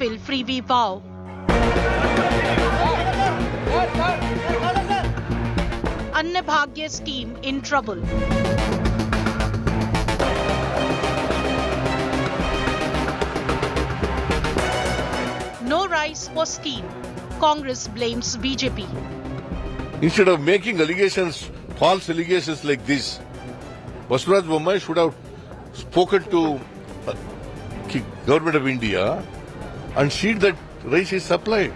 Bill freebie vow. Anna Bhagya's team in trouble. No rice for scheme. Congress blames BJP. Instead of making allegations, false allegations like this, Basuraj Bommai should have spoken to government of India and see that rice is supplied.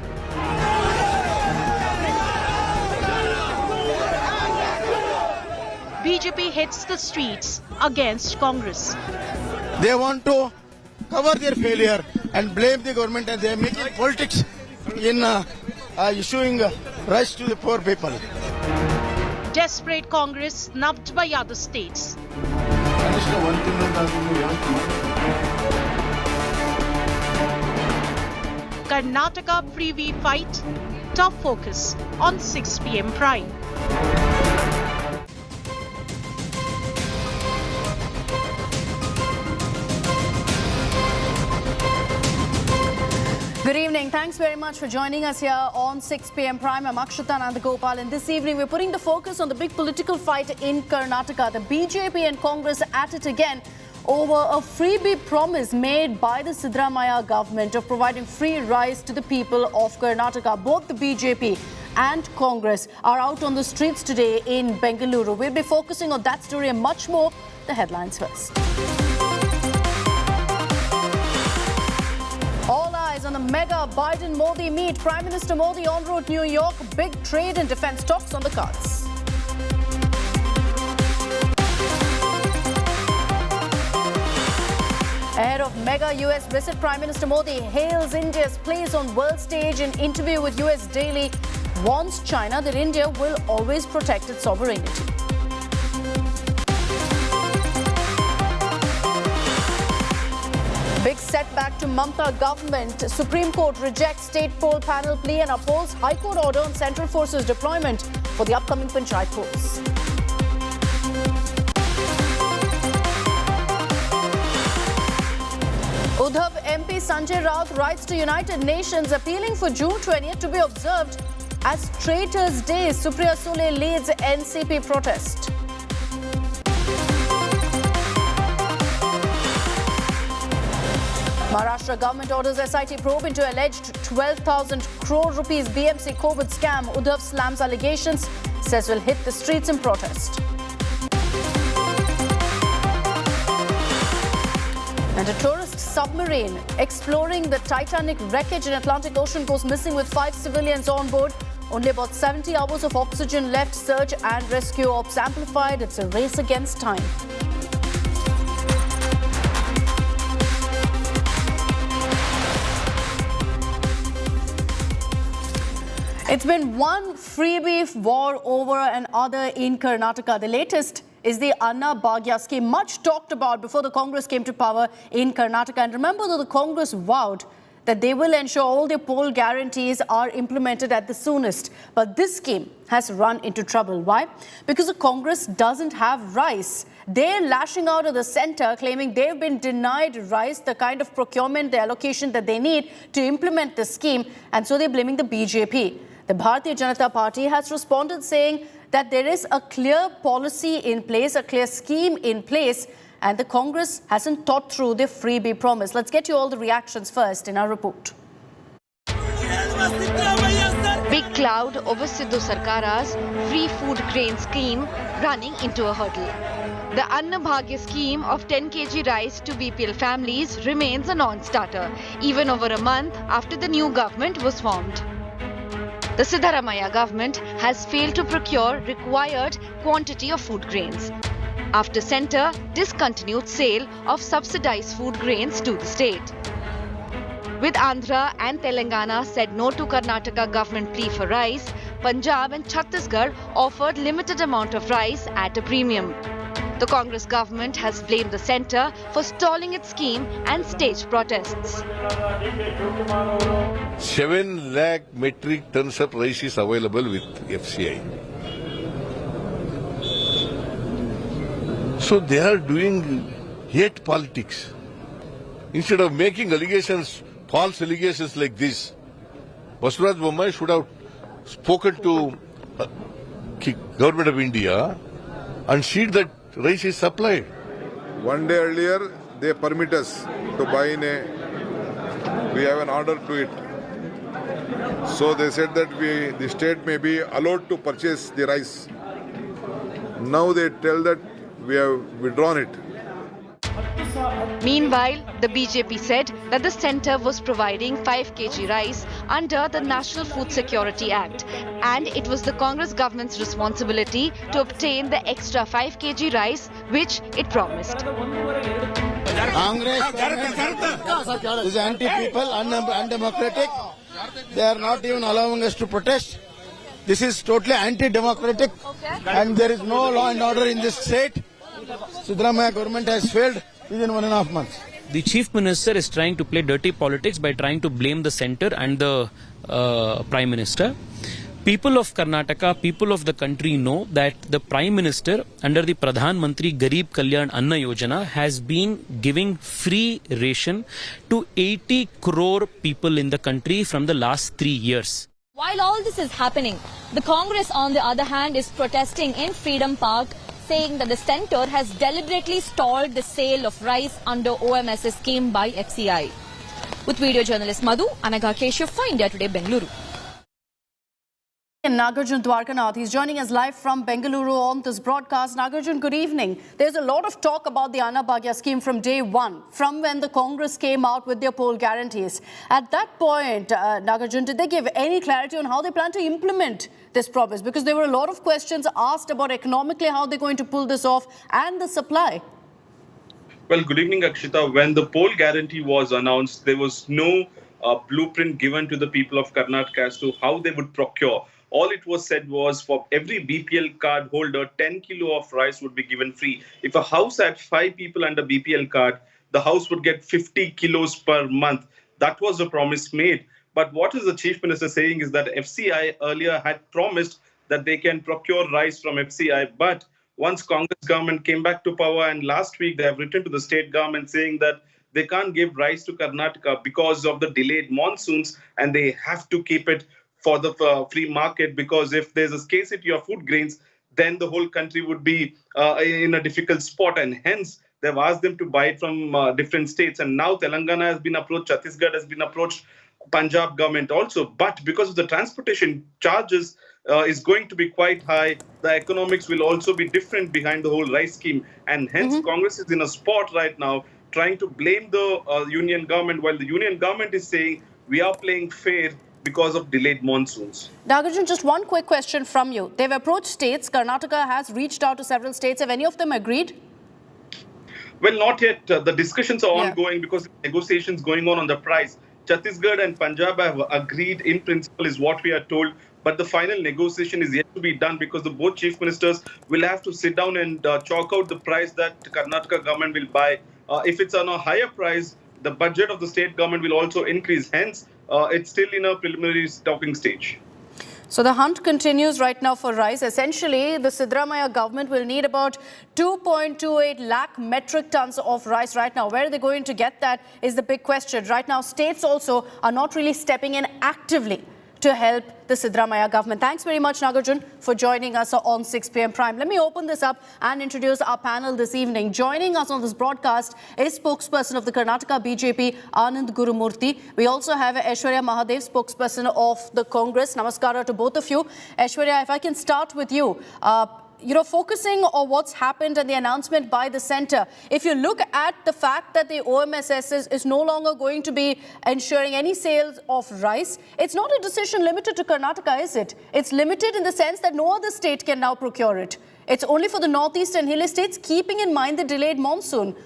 BJP hits the streets against Congress. They want to cover their failure and blame the government, and they are making politics in issuing rice to the poor people. Desperate Congress snubbed by other states. Karnataka Freebie fight, top focus on 6 p.m. Prime. Good evening. Thanks very much for joining us here on 6 p.m. Prime. I'm Akshita Nandagopal, and this evening we're putting the focus on the big political fight in Karnataka. The BJP and Congress at it again over a freebie promise made by the Siddaramaiah government of providing free rice to the people of Karnataka. Both the BJP and Congress are out on the streets today in Bengaluru. We'll be focusing on that story and much more. The headlines first. All eyes on the mega Biden-Modi meet. Prime Minister Modi en route New York. Big trade and defense talks on the cards. Ahead of mega US visit, Prime Minister Modi hails India's place on world stage. In interview with US Daily, warns China that India will always protect its sovereignty. Big setback to Mamata government. Supreme Court rejects state poll panel plea and upholds High Court order on Central Forces deployment for the upcoming Panchayat polls. Uddhav MP Sanjay Raut writes to United Nations appealing for June 20th to be observed as Traitors' Day. Supriya Sule leads NCP protest. Maharashtra government orders SIT probe into alleged 12,000 crore rupees BMC COVID scam. Uddhav slams allegations, says will hit the streets in protest. And a tourist submarine exploring the Titanic wreckage in Atlantic Ocean goes missing with 5 civilians on board. Only about 70 hours of oxygen left. Search and rescue ops amplified. It's a race against time. It's been one freebie war over another in Karnataka. The latest is the Anna Bhagya scheme, much talked about before the Congress came to power in Karnataka. And remember that the Congress vowed that they will ensure all their poll guarantees are implemented at the soonest. But this scheme has run into trouble. Why? Because the Congress doesn't have rice. They're lashing out at the centre, claiming they've been denied rice, the kind of procurement, the allocation that they need to implement the scheme. And so they're blaming the BJP. The Bharatiya Janata Party has responded saying that there is a clear policy in place, a clear scheme in place, and the Congress hasn't thought through the freebie promise. Let's get you all the reactions first in our report. Big cloud over Sidhu Sarkara's free food grain scheme running into a hurdle. The Anna Bhagya scheme of 10 kg rice to BPL families remains a non-starter, even over a month after the new government was formed. The Siddaramaiah government has failed to procure required quantity of food grains after centre discontinued sale of subsidised food grains to the state. With Andhra and Telangana said no to Karnataka government plea for rice, Punjab and Chhattisgarh offered limited amount of rice at a premium. The Congress government has blamed the centre for stalling its scheme and staged protests. 7 lakh metric tons of rice is available with FCI. So they are doing hate politics. Instead of making allegations, false allegations like this, Basuraj Bommai should have spoken to Government of India and see that rice is supplied. One day earlier, they permit us to buy in we have an order to it. So they said that the state may be allowed to purchase the rice. Now they tell that we have withdrawn it. Meanwhile, the BJP said that the centre was providing 5 kg rice under the National Food Security Act, and it was the Congress government's responsibility to obtain the extra 5 kg rice which it promised. Congress is anti-people, undemocratic. They are not even allowing us to protest. This is totally anti-democratic, and there is no law and order in this state. Siddaramaiah government has failed within 1.5 months. The Chief Minister is trying to play dirty politics by trying to blame the centre and the Prime Minister. People of Karnataka, people of the country know that the Prime Minister under the Pradhan Mantri Garib Kalyan Anna Yojana has been giving free ration to 80 crore people in the country from the last 3 years. While all this is happening, the Congress on the other hand is protesting in Freedom Park, saying that the centre has deliberately stalled the sale of rice under OMS's scheme by FCI. With video journalist Madhu, Anaga Keshav for India Today, Bengaluru. And Nagarjun Dwarkanath, he's joining us live from Bengaluru on this broadcast. Nagarjun, good evening. There's a lot of talk about the Anna Bhagya scheme from day one, from when the Congress came out with their poll guarantees. At that point, Nagarjun, did they give any clarity on how they plan to implement this promise? Because there were a lot of questions asked about economically how they're going to pull this off and the supply. Well, good evening, Akshita. When the poll guarantee was announced, there was no blueprint given to the people of Karnataka as to how they would procure. All it was said was for every BPL card holder, 10 kilo of rice would be given free. If a house had 5 people under BPL card, the house would get 50 kilos per month. That was the promise made. But what is the Chief Minister saying is that FCI earlier had promised that they can procure rice from FCI. But once Congress government came back to power and last week they have written to the state government saying that they can't give rice to Karnataka because of the delayed monsoons and they have to keep it for the free market, because if there's a scarcity of food grains, then the whole country would be in a difficult spot, and hence they've asked them to buy it from different states. And now Telangana has been approached, Chhattisgarh has been approached, Punjab government also. But because of the transportation charges is going to be quite high, the economics will also be different behind the whole rice scheme, and hence Congress is in a spot right now trying to blame the union government, while the union government is saying we are playing fair because of delayed monsoons. Nagarjun, just one quick question from you. They've approached states. Karnataka has reached out to several states. Have any of them agreed? Well, not yet. The discussions are ongoing because negotiations going on the price. Chhattisgarh and Punjab have agreed in principle is what we are told. But the final negotiation is yet to be done because the both chief ministers will have to sit down and chalk out the price that Karnataka government will buy. If it's on a higher price, the budget of the state government will also increase. Hence, it's still in a preliminary talking stage. So the hunt continues right now for rice. Essentially, the Siddaramaiah government will need about 2.28 lakh metric tons of rice right now. Where are they going to get that is the big question. Right now, states also are not really stepping in actively to help the Siddaramaiah government. Thanks very much, Nagarjun, for joining us on 6 p.m. Prime. Let me open this up and introduce our panel this evening. Joining us on this broadcast is spokesperson of the Karnataka BJP, Anand Gurumurthy. We also have Aishwarya Mahadev, spokesperson of the Congress. Namaskara to both of you. Aishwarya, if I can start with you. Focusing on what's happened and the announcement by the centre, if you look at the fact that the OMSS is no longer going to be ensuring any sales of rice, it's not a decision limited to Karnataka, is it? It's limited in the sense that no other state can now procure it. It's only for the northeast and hilly states, keeping in mind the delayed monsoon.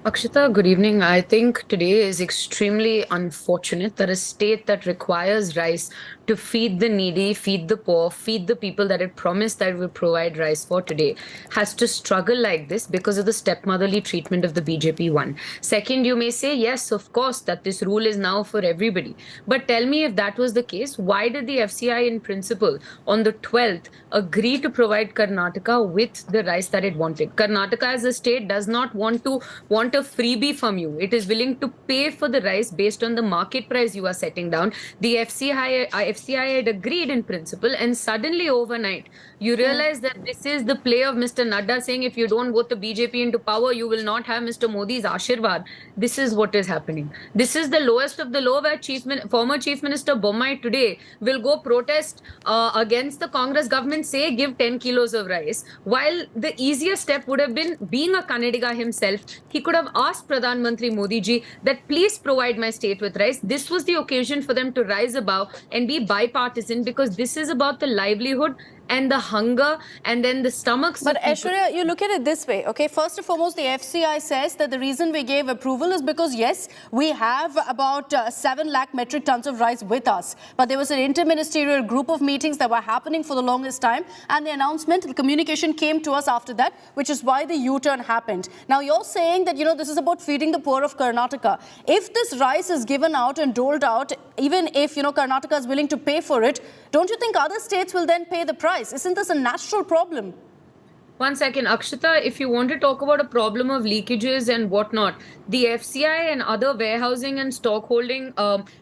Akshita, good evening. I think today is extremely unfortunate that a state that requires rice to feed the needy, feed the poor, feed the people that it promised that it would provide rice for today, has to struggle like this because of the stepmotherly treatment of the BJP one. Second, you may say, yes, of course, that this rule is now for everybody. But tell me, if that was the case, why did the FCI in principle on the 12th agree to provide Karnataka with the rice that it wanted? Karnataka as a state does not want a freebie from you. It is willing to pay for the rice based on the market price you are setting down. The FCI had agreed in principle, and suddenly overnight you realize that this is the play of Mr. Nadda saying, if you don't vote the BJP into power, you will not have Mr. Modi's Ashirwad. This is what is happening. This is the lowest of the low, where former Chief Minister Bommai today will go protest against the Congress government, say give 10 kilos of rice, while the easier step would have been, being a Kannadiga himself, he could have asked Pradhan Mantri Modi ji that please provide my state with rice. This was the occasion for them to rise above and be bipartisan, because this is about the livelihood and the hunger and then the stomachs. But Aishwarya, you look at it this way, okay? First and foremost, the FCI says that the reason we gave approval is because, yes, we have about 7 lakh metric tons of rice with us. But there was an interministerial group of meetings that were happening for the longest time, and the announcement, the communication came to us after that, which is why the U-turn happened. Now, you're saying that, this is about feeding the poor of Karnataka. If this rice is given out and doled out, even if, Karnataka is willing to pay for it, don't you think other states will then pay the price? Isn't this a natural problem? One second, Akshita, if you want to talk about a problem of leakages and whatnot, the FCI and other warehousing and stockholding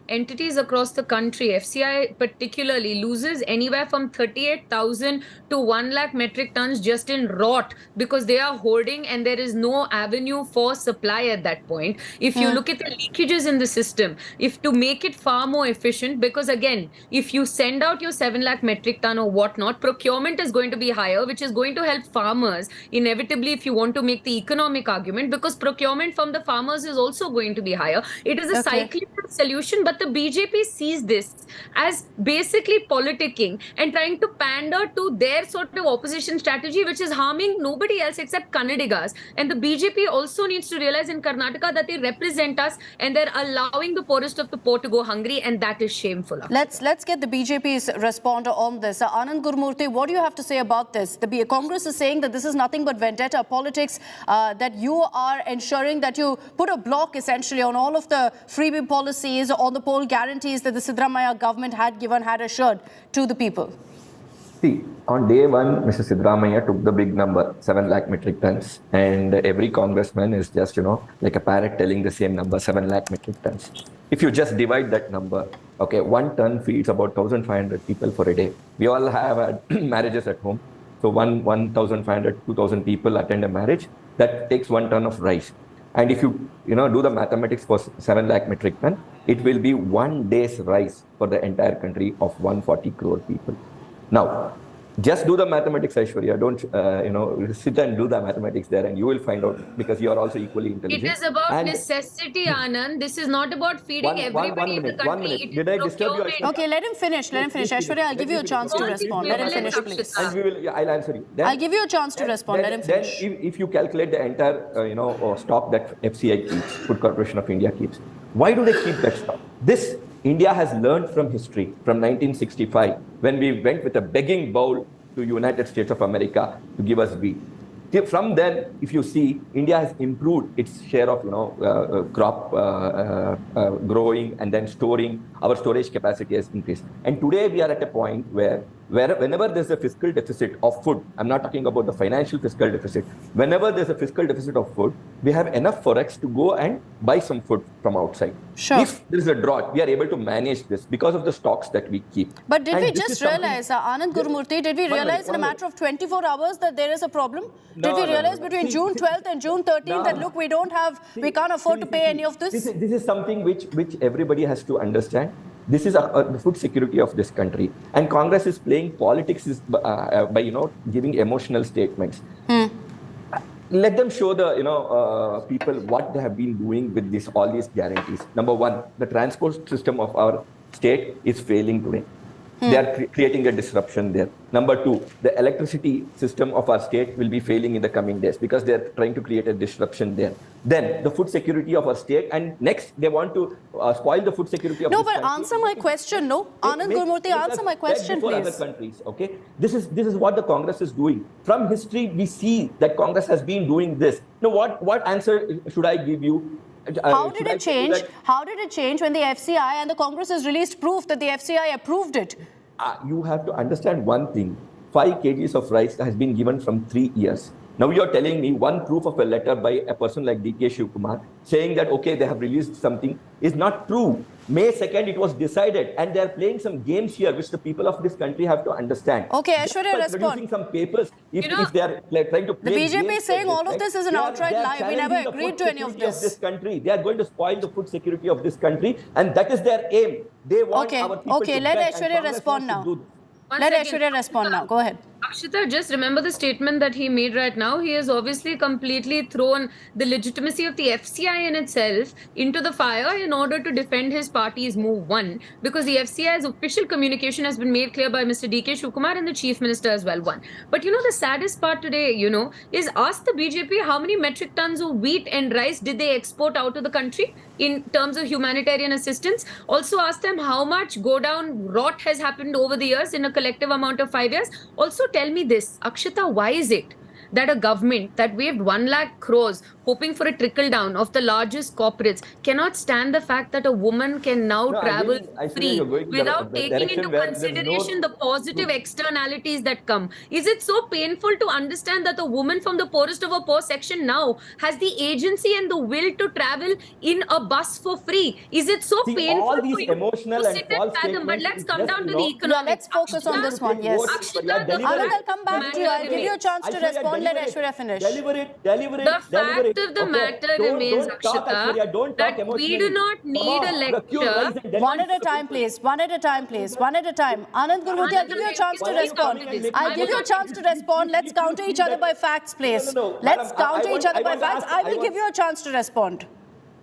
entities across the country, FCI particularly, loses anywhere from 38,000 to 1 lakh metric tons just in rot, because they are hoarding and there is no avenue for supply at that point. If you look at the leakages in the system, if to make it far more efficient, because again, if you send out your 7 lakh metric ton or whatnot, procurement is going to be higher, which is going to help farmers inevitably, if you want to make the economic argument, because procurement from the farmers is also going to be higher. It is a cyclical solution, but the BJP sees this as basically politicking and trying to pander to their sort of opposition strategy, which is harming nobody else except Kannadigas. And the BJP also needs to realize in Karnataka that they represent us and they're allowing the poorest of the poor to go hungry, and that is shameful. Let's get the BJP's responder on this. Anand Gurumurthy, what do you have to say about this? The Congress is saying that this is nothing but vendetta politics, that you are ensuring that you put a block essentially on all of the freebie policies, on the poll guarantees that the Siddaramaiah government had assured to the people. See, on day one, Mr. Siddaramaiah took the big number, 7 lakh metric tons. And every congressman is just, like a parrot telling the same number, 7 lakh metric tons. If you just divide that number, okay, 1 ton feeds about 1,500 people for a day. We all have marriages at home. So 1,500, 2,000 people attend a marriage. That takes 1 ton of rice. And if you, do the mathematics for 7 lakh metric ton, it will be 1 day's rice for the entire country of 140 crore people. Now, just do the mathematics, Aishwarya. Don't, sit and do the mathematics there, and you will find out, because you are also equally intelligent. It is about necessity, Anand. This is not about feeding everybody in the country. 1 minute. Did I disturb you? Okay, let him finish. Aishwarya, I'll give you a chance to respond. Let him finish, please. And I'll answer you. I'll give you a chance to respond. Let him finish. Then if you calculate the entire, stock that FCI keeps, Food Corporation of India keeps, why do they keep that stock? This India has learned from history, from 1965, when we went with a begging bowl to United States of America to give us wheat. From then, if you see, India has improved its share of, crop growing and then storing. Our storage capacity has increased. And today we are at a point where whenever there's a fiscal deficit of food, I'm not talking about the financial fiscal deficit, whenever there's a fiscal deficit of food, we have enough forex to go and buy some food from outside. Sure. If there is a drought, we are able to manage this because of the stocks that we keep. But did we just realize, Anand Gurumurthy, did we realize in a matter of 24 hours that there is a problem? Did we realize between June 12th and June 13th that, look, we can't afford to pay any of this? This is something which everybody has to understand. This is the food security of this country. And Congress is playing politics by giving emotional statements. Let them show the people what they have been doing with all these guarantees. Number one, the transport system of our state is failing today. They are creating a disruption there. Number two, the electricity system of our state will be failing in the coming days because they are trying to create a disruption there. then the food security of our state, and next they want to spoil the food security of No, this but country. answer my question, no? Anand Gurmurthy, answer my question, before please. other countries, okay? This is what the Congress is doing. From history, we see that Congress has been doing this. Now, what answer should I give you? How did it change? How did it change when the FCI and the Congress has released proof that the FCI approved it? You have to understand one thing. 5 kgs of rice has been given from 3 years. Now you're telling me one proof of a letter by a person like DK Shivkumar saying that, okay, they have released something is not true. May 2nd, it was decided, and they're playing some games here, which the people of this country have to understand. Okay, Aishwarya, respond. Producing some papers, if they are trying to play The BJP games is saying like all of this is an outright lie. We never agreed to any of this. They are going to spoil the food security of this country, and that is their aim. They want our people to let beg, and Aishwarya Congress respond wants to now. do this. Let Aishwarya respond now. Go ahead. Akshita, just remember the statement that he made right now. He has obviously completely thrown the legitimacy of the FCI in itself into the fire in order to defend his party's move one, because the FCI's official communication has been made clear by Mr. DK Shivkumar and the Chief Minister as well. One. But the saddest part today, is ask the BJP how many metric tons of wheat and rice did they export out of the country in terms of humanitarian assistance. Also ask them how much go down rot has happened over the years in a collective amount of 5 years. Also tell me this, Akshita, why is it that a government that waved 1 lakh crores hoping for a trickle down of the largest corporates cannot stand the fact that a woman can now travel free without taking into consideration the positive externalities that come? Is it so painful to understand that a woman from the poorest of a poor section now has the agency and the will to travel in a bus for free? Is it so painful all these for you emotional to and sit and false fathom? But let's come down to the Yeah, economics. let's focus on this one. Yes. Akshita, Anand, I'll come back to you. I'll give you a chance to respond. Let Aishwarya finish. The fact of the matter remains, Akshita, that we do not need a lecture. One at a time, please. One at a time, please. One at a time. Anand Gurmurthy, I'll give you a chance to respond. I'll give you a chance to respond. Let's counter each other by facts, please. Let's counter each other by facts. I will give you a chance to respond.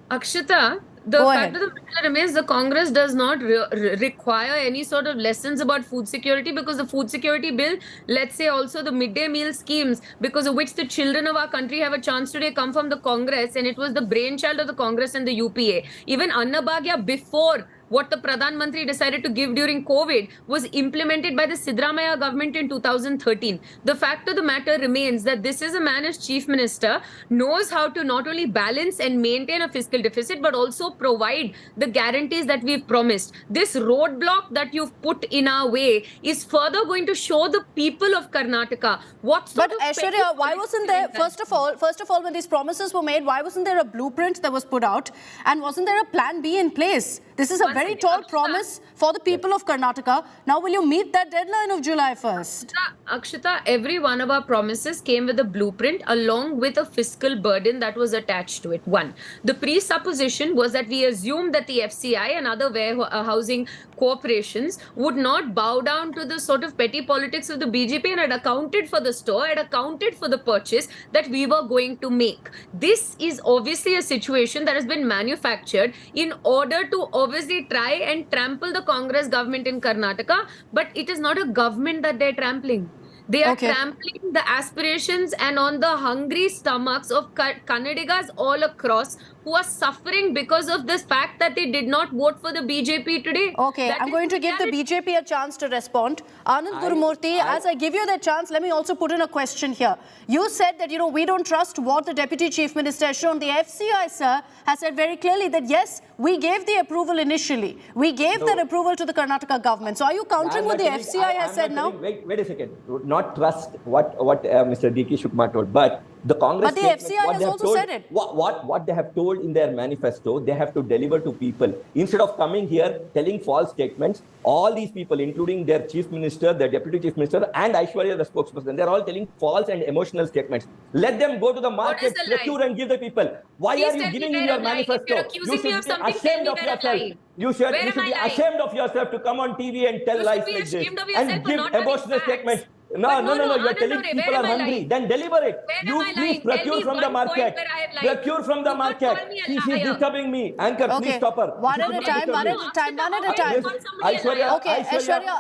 Akshita, the fact of the matter remains the Congress does not require any sort of lessons about food security, because the food security bill, let's say also the midday meal schemes, because of which the children of our country have a chance today, come from the Congress, and it was the brainchild of the Congress and the UPA. Even Anna Bhagya, before what the Pradhan Mantri decided to give during COVID, was implemented by the Siddaramaiah government in 2013. The fact of the matter remains that this is a man as Chief Minister, knows how to not only balance and maintain a fiscal deficit, but also provide the guarantees that we've promised. This roadblock that you've put in our way is further going to show the people of Karnataka what sort of... But Aishwarya, why wasn't there, first of all, when these promises were made, why wasn't there a blueprint that was put out? And wasn't there a plan B in place? This is a very tall promise for the people of Karnataka. Now, will you meet that deadline of July 1st? Akshita, every one of our promises came with a blueprint along with a fiscal burden that was attached to it. One, the presupposition was that we assumed that the FCI and other warehousing corporations would not bow down to the sort of petty politics of the BJP and had accounted for the store, had accounted for the purchase that we were going to make. This is obviously a situation that has been manufactured in order to obviously try and trample the Congress government in Karnataka, but it is not a government that they're trampling. They are trampling the aspirations and on the hungry stomachs of Kannadigas all across who are suffering because of this fact that they did not vote for the BJP today. Okay, I'm going to give the BJP a chance to respond. Anand Gurmurthy, as I give you that chance, let me also put in a question here. You said that, we don't trust what the Deputy Chief Minister has shown. The FCI, sir, has said very clearly that, yes, we gave the approval initially. We gave that approval to the Karnataka government. So are you countering what the FCI has said now? Wait a second. Not trust what Mr. D.K. Shivkumar told, but the Congress... But the FCI has also said it. What they have told in their manifesto, they have to deliver to people. Instead of coming here telling false statements, all these people, including their Chief Minister, their Deputy Chief Minister, and Aishwarya, the spokesperson, they're all telling false and emotional statements. Let them go to the market, procure and give the people. Why are you giving in your manifesto? You should be ashamed of yourself. You should be ashamed of yourself to come on TV and tell lies like this and give emotional statements. No. You're telling people are hungry. Then deliver it. Where You am I please lying? procure Tell me from the one point market. where I have lied. Procure from the Do not market. call me a She's liar. disturbing me. Anchor, please Okay, stop her. one at a time, one at a time, one at a time. Aishwarya, Okay, Aishwarya,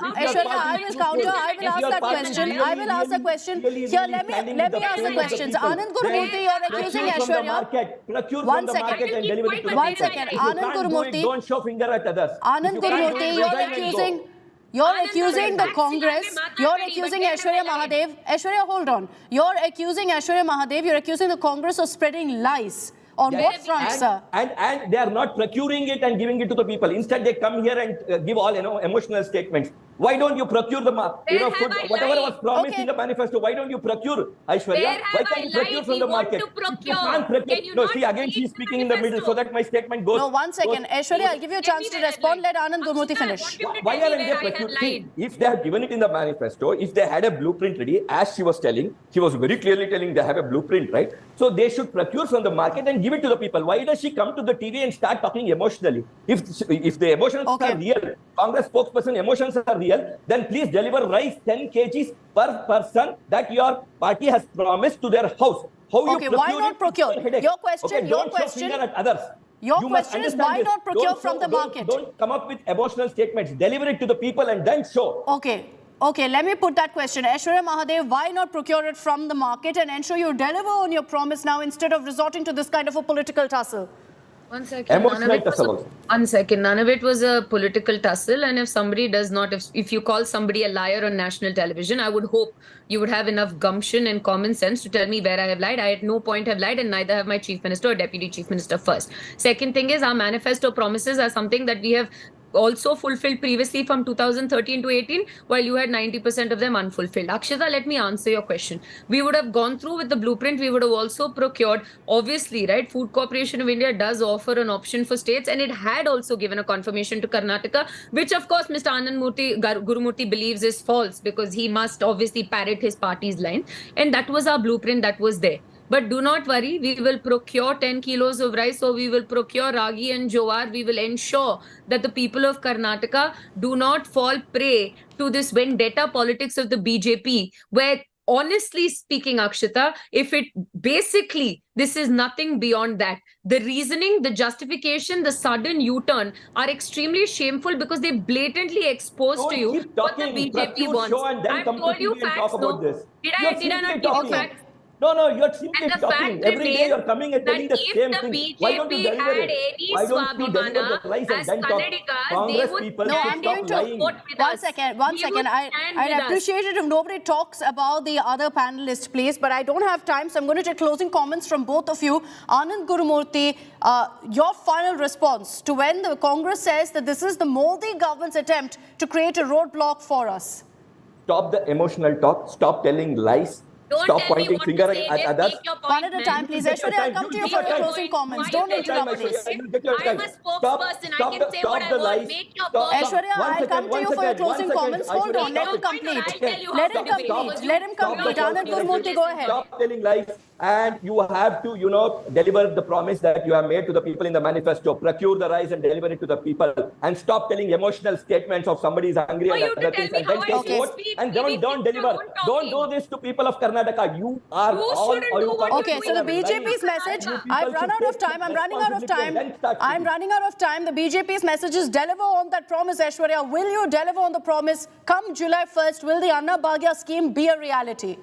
I will counter. I will ask that question. I will ask the question. Here, let me ask the questions. Anand Gurumurthy, you're accusing Aishwarya. Procure One from the second. market and deliver it to the One people. second. If you Anand can't do it, Gurumurthy. don't show finger at others. Anand If you can't do Gurumurthy, it, you're resign and go. accusing. You're accusing the Congress. You're accusing Aishwarya Mahadev. Aishwarya, hold on. You're accusing Aishwarya Mahadev. You're accusing the Congress of spreading lies. On what front, sir? And they are not procuring it and giving it to the people. Instead, they come here and give all emotional statements. Why don't you procure the food, whatever was promised in the manifesto? Why don't you procure, Aishwarya? Why can't you procure from the market? You can't procure. No, see, again, she's speaking in the middle so that my statement goes. No, one second. Aishwarya, I'll give you a chance to respond. Let Anand Gurumurthy finish. Why aren't they procuring? If they have given it in the manifesto, if they had a blueprint ready, as she was telling, she was very clearly telling they have a blueprint, right? So they should procure from the market and give it to the people. Why does she come to the TV and start talking emotionally? If the emotions are real, Congress spokesperson emotions are real, then please deliver rice 10 kgs per person that your party has promised to their house. How you procure? Why not procure? Your question. Don't show finger at others. Your question is why not procure from the market? Don't come up with emotional statements. Deliver it to the people and then show. Okay, let me put that question. Aishwarya Mahadev, why not procure it from the market and ensure you deliver on your promise now instead of resorting to this kind of a political tussle? One second. None of it was a political tussle. And if somebody does not, if you call somebody a liar on national television, I would hope you would have enough gumption and common sense to tell me where I have lied. I at no point have lied, and neither have my chief minister or deputy chief minister first. Second thing is, our manifesto promises are something that we have also fulfilled previously from 2013 to 18, while you had 90% of them unfulfilled. Akshita, let me answer your question. We would have gone through with the blueprint. We would have also procured, obviously, right? Food Corporation of India does offer an option for states, and it had also given a confirmation to Karnataka, which of course Mr. Anand Gurumurthy believes is false, because he must obviously parrot his party's line. And that was our blueprint that was there. But do not worry, we will procure 10 kilos of rice, or we will procure ragi and jowar. We will ensure that the people of Karnataka do not fall prey to this vendetta politics of the BJP, where honestly speaking, Akshita, this is nothing beyond that. The reasoning, the justification, the sudden U-turn are extremely shameful, because they blatantly expose to you what the BJP wants. I've told you facts, no? Did I not give you facts? No, you're simply talking. Every day you're coming and telling the same thing. Why don't you deliver it? Why don't you deliver the lies and then talk? Congress people should stop lying. One second. I'd appreciate it if nobody talks about the other panelists, please, but I don't have time, so I'm going to take closing comments from both of you. Anand Gurumurthy, your final response to when the Congress says that this is the Modi government's attempt to create a roadblock for us. Stop the emotional talk. Stop telling lies. Stop pointing finger at others. One at a time, please. Aishwarya, I'll come to you for your closing comments. Don't interrupt, please. I'm a spokesperson. I can say what I want. Make your point. Aishwarya, I'll come to you for your closing comments. Hold on. Let him complete. Let him complete. Anand Gurumurthy, go ahead. Stop telling lies. And you have to, deliver the promise that you have made to the people in the manifesto. Procure the rice and deliver it to the people. And stop telling emotional statements of somebody is hungry and other things. And then take vote and don't deliver. Don't do this to people of Karnataka. You are all... Okay, so the BJP's message, I've run out of time. I'm running out of time. The BJP's message is deliver on that promise, Aishwarya. Will you deliver on the promise? Come July 1st, will the Anna Bhagya scheme be a reality?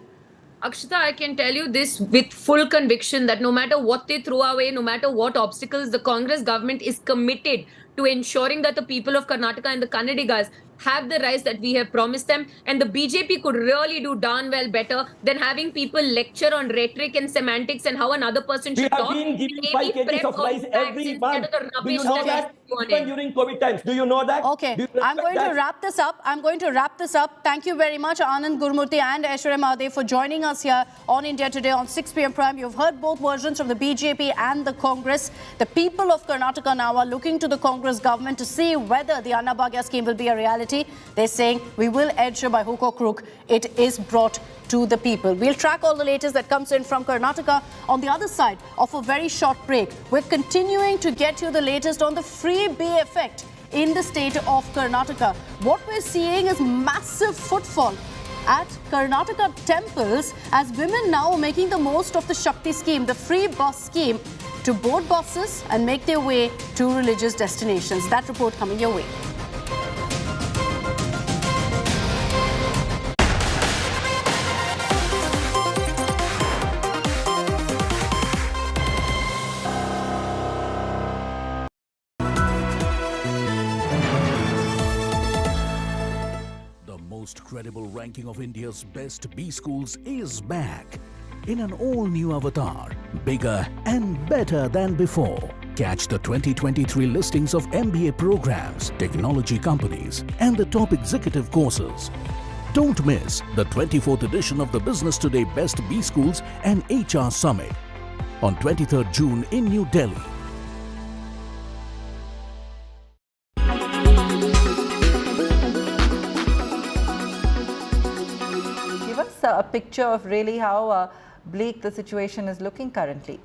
Akshita, I can tell you this with full conviction that no matter what they throw away, no matter what obstacles, the Congress government is committed to ensuring that the people of Karnataka and the Kannadigas have the rights that we have promised them. And the BJP could really do darn well better than having people lecture on rhetoric and semantics and how another person should talk. We have been giving 5 kgs of rice every month. Do you know that? Even during COVID times. Do you know that? Okay, I'm going to wrap this up. Thank you very much, Anand Gurumurthy and Aishwarya Mahadev, for joining us here on India Today on 6 p.m. Prime. You've heard both versions from the BJP and the Congress. The people of Karnataka now are looking to the Congress government to see whether the Anna Bhagya scheme will be a reality. They're saying we will ensure by hook or crook it is brought to the people. We'll track all the latest that comes in from Karnataka on the other side of a very short break. We're continuing to get you the latest on the freebie effect in the state of Karnataka. What we're seeing is massive footfall at Karnataka temples as women now are making the most of the Shakti scheme, the free bus scheme, to board buses and make their way to religious destinations. That report coming your way. Most credible ranking of India's best B schools is back in an all-new avatar, bigger and better than before. Catch the 2023 listings of MBA programs, technology companies, and the top executive courses. Don't miss the 24th edition of the Business Today Best B Schools and HR Summit on 23rd June in New Delhi. A picture of really how bleak the situation is looking currently.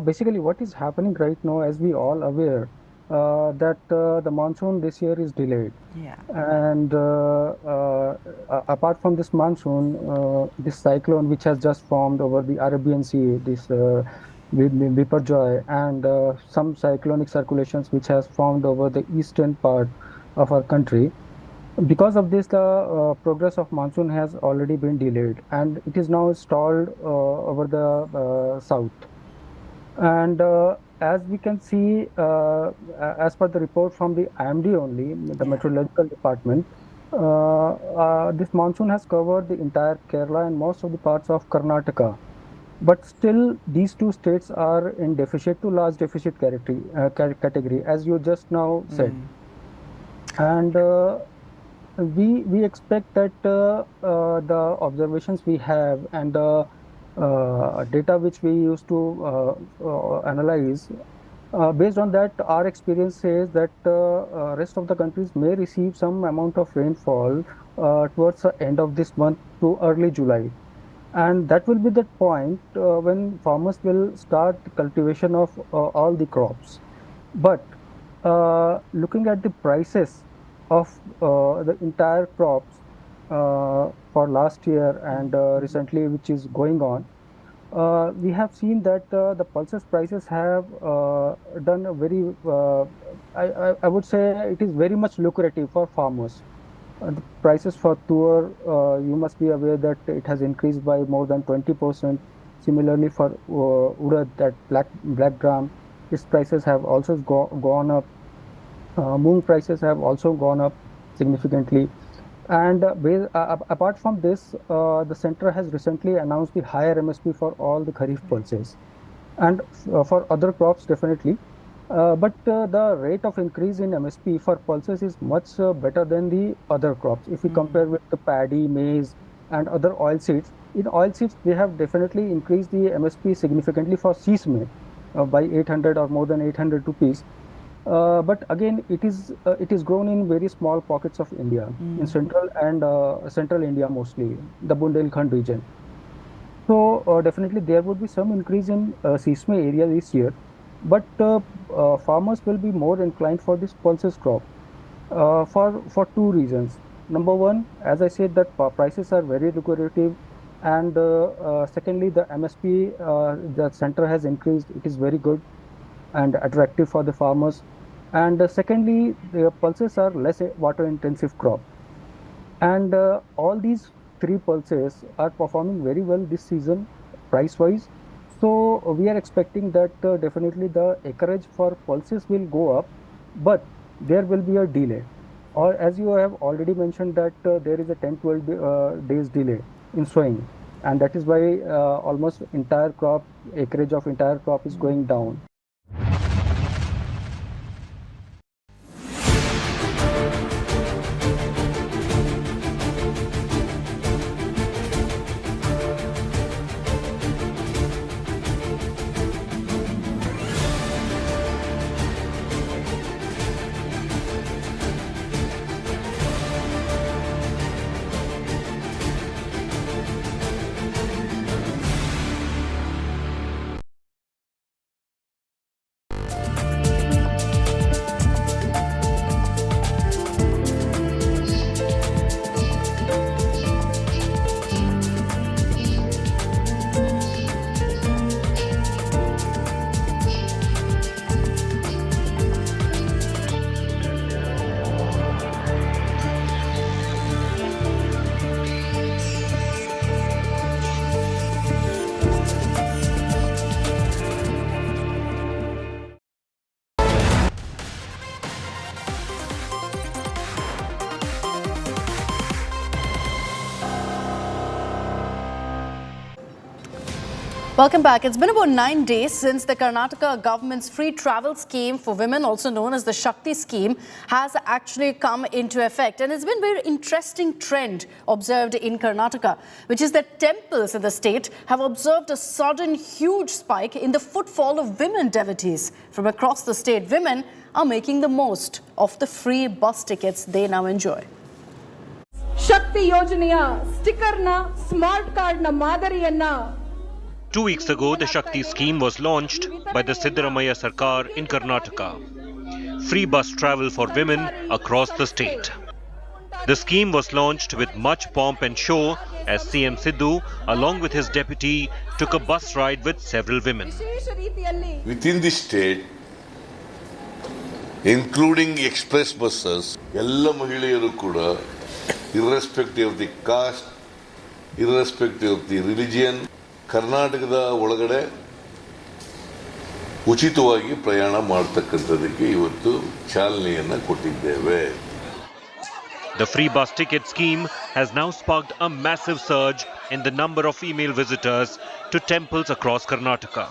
Basically, what is happening right now, as we all aware, that the monsoon this year is delayed. Yeah. And apart from this monsoon, this cyclone which has just formed over the Arabian Sea, this Biparjoy, and some cyclonic circulations which has formed over the eastern part of our country. Because of this, the progress of monsoon has already been delayed, and it is now stalled over the south. And as we can see, as per the report from the IMD only, the Meteorological Department, this monsoon has covered the entire Kerala and most of the parts of Karnataka. But still, these two states are in deficit to large deficit category, as you just now said. And we expect that the observations we have and the data which we used to analyze, based on that, our experience says that rest of the countries may receive some amount of rainfall towards the end of this month to early July. And that will be the point when farmers will start cultivation of all the crops. But looking at the prices of the entire crops for last year and recently which is going on, we have seen that the pulses prices have done a very, I would say it is very much lucrative for farmers. The prices for tur, you must be aware that it has increased by more than 20%. Similarly for urad, that black gram, its prices have also gone up. Moong prices have also gone up significantly. And apart from this, the center has recently announced the higher MSP for all the Kharif pulses and for other crops definitely. But the rate of increase in MSP for pulses is much better than the other crops. If we compare with the paddy, maize and other oilseeds, in oilseeds they have definitely increased the MSP significantly for sesame by 800 or more than 800 rupees. But again, it is grown in very small pockets of India, in central and central India mostly, the Bundelkhand region. So definitely there would be some increase in sesame area this year, but farmers will be more inclined for this pulses crop for two reasons. Number one, as I said, that prices are very lucrative, and secondly, the MSP the center has increased. It is very good and attractive for the farmers. And secondly, the pulses are less water intensive crop. And all these three pulses are performing very well this season price wise. So we are expecting that definitely the acreage for pulses will go up, but there will be a delay. Or as you have already mentioned that there is a 10-12 days delay in sowing, and that is why almost entire crop, acreage of entire crop is going down. Welcome back. It's been about 9 days since the Karnataka government's free travel scheme for women, also known as the Shakti scheme, has actually come into effect. And it's been a very interesting trend observed in Karnataka, which is that temples in the state have observed a sudden huge spike in the footfall of women devotees. From across the state, women are making the most of the free bus tickets they now enjoy. Shakti ಯೋಜನೆಯ ಸ್ಟಿಕ್ಕರ್ನ smart ಕಾರ್ಡ್ನ ಮಾದರಿಯನ್ನ 2 weeks ago, the Shakti scheme was launched by the Siddaramaiah Sarkar in Karnataka. Free bus travel for women across the state. The scheme was launched with much pomp and show as CM Siddu, along with his deputy, took a bus ride with several women. Within the state, including express buses, ಎಲ್ಲ ಮಹಿಳೆಯರು ಕೂಡ, irrespective of the caste, irrespective of the religion, ಕರ್ನಾಟಕದ ಒಳಗಡೆ ಉಚಿತವಾಗಿ ಪ್ರಯಾಣ ಮಾಡತಕ್ಕಂತದಕ್ಕೆ ಇವತ್ತು ಚಾಲನೆಯನ್ನ ಕೊಟ್ಟಿದ್ದೇವೆ. The free bus ticket scheme has now sparked a massive surge in the number of female visitors to temples across Karnataka.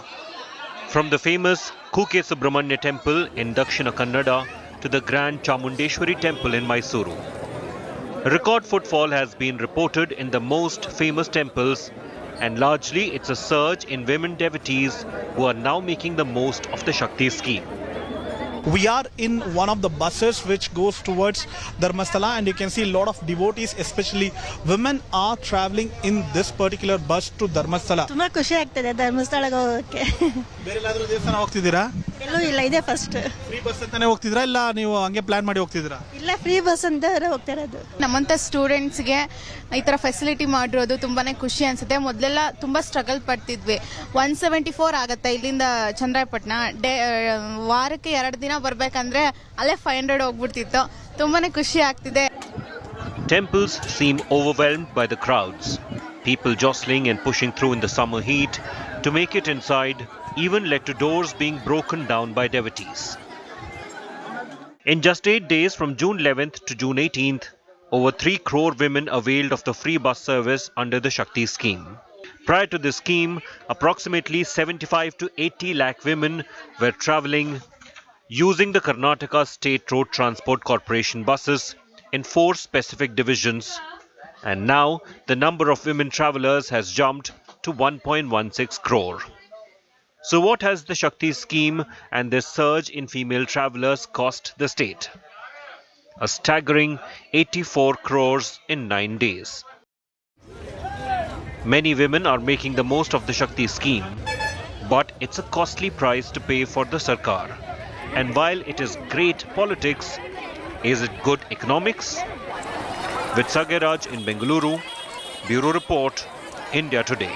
From the famous Kuke Subramanya temple in Dakshina Kannada to the grand Chamundeshwari temple in Mysuru. Record footfall has been reported in the most famous temples, and largely it's a surge in women devotees who are now making the most of the Shakti scheme. We are in one of the buses which goes towards Dharmasthala, and you can see a lot of devotees, especially women, are traveling in this particular bus to Dharmasthala. ತುಂಬಾ ಖುಷಿ ಆಗ್ತಿದೆ ಧರ್ಮಸ್ಥಳಕ್ಕೆ ಹೋಗೋಕೆ. ಬೇರೆ ಎಲ್ಲಾದರೂ ದೇವಸ್ಥಾನ ಹೋಗ್ತಿದ್ದೀರಾ? ಎಲ್ಲೂ ಇಲ್ಲ, ಇದೆ ಫಸ್ಟ್. ಫ್ರೀ ಬಸ್ ಅಂತಾನೆ ಹೋಗ್ತಿದ್ರಾ ಇಲ್ಲ ನೀವು ಹಂಗೆ ಪ್ಲಾನ್ ಮಾಡಿ ಹೋಗ್ತಿದ್ದೀರಾ? ಇಲ್ಲ, ಫ್ರೀ ಬಸ್ ಅಂತ ಹೋಗ್ತಾ ಇರೋದು. ನಮ್ಮಂತ ಸ್ಟೂಡೆಂಟ್ಸ್ಗೆ ಈ ತರ ಫೆಸಿಲಿಟಿ ಮಾಡಿರೋದು ತುಂಬಾನೇ ಖುಷಿ ಅನ್ಸುತ್ತೆ. ಮೊದಲೆಲ್ಲ ತುಂಬಾ ಸ್ಟ್ರಗಲ್ ಪಡ್ತಿದ್ವಿ. 174 ಆಗತ್ತೆ ಇಲ್ಲಿಂದ ಚಂದ್ರಾಯಪಟ್ಟಣ, ವಾರಕ್ಕೆ 2 ದಿನ ಬರ್ಬೇಕಂದ್ರೆ ಅಲ್ಲೇ 500 ಹೋಗ್ಬಿಡ್ತಿತ್ತು. ತುಂಬಾನೇ ಖುಷಿ ಆಗ್ತಿದೆ. Temples seem overwhelmed by the crowds, people jostling and pushing through in the summer heat to make it inside, even led to doors being broken down by devotees. In just 8 days from June 11th to June 18th, over 3 crore women availed of the free bus service under the Shakti scheme. Prior to this scheme, approximately 75 to 80 lakh women were travelling using the Karnataka State Road Transport Corporation buses in 4 specific divisions, and now the number of women travellers has jumped to 1.16 crore. So what has the Shakti scheme and this surge in female travellers cost the state? A staggering 84 crores in 9 days. Many women are making the most of the Shakti scheme, but it's a costly price to pay for the Sarkar. And while it is great politics, is it good economics? With Sagaraj in Bengaluru, Bureau Report, India Today.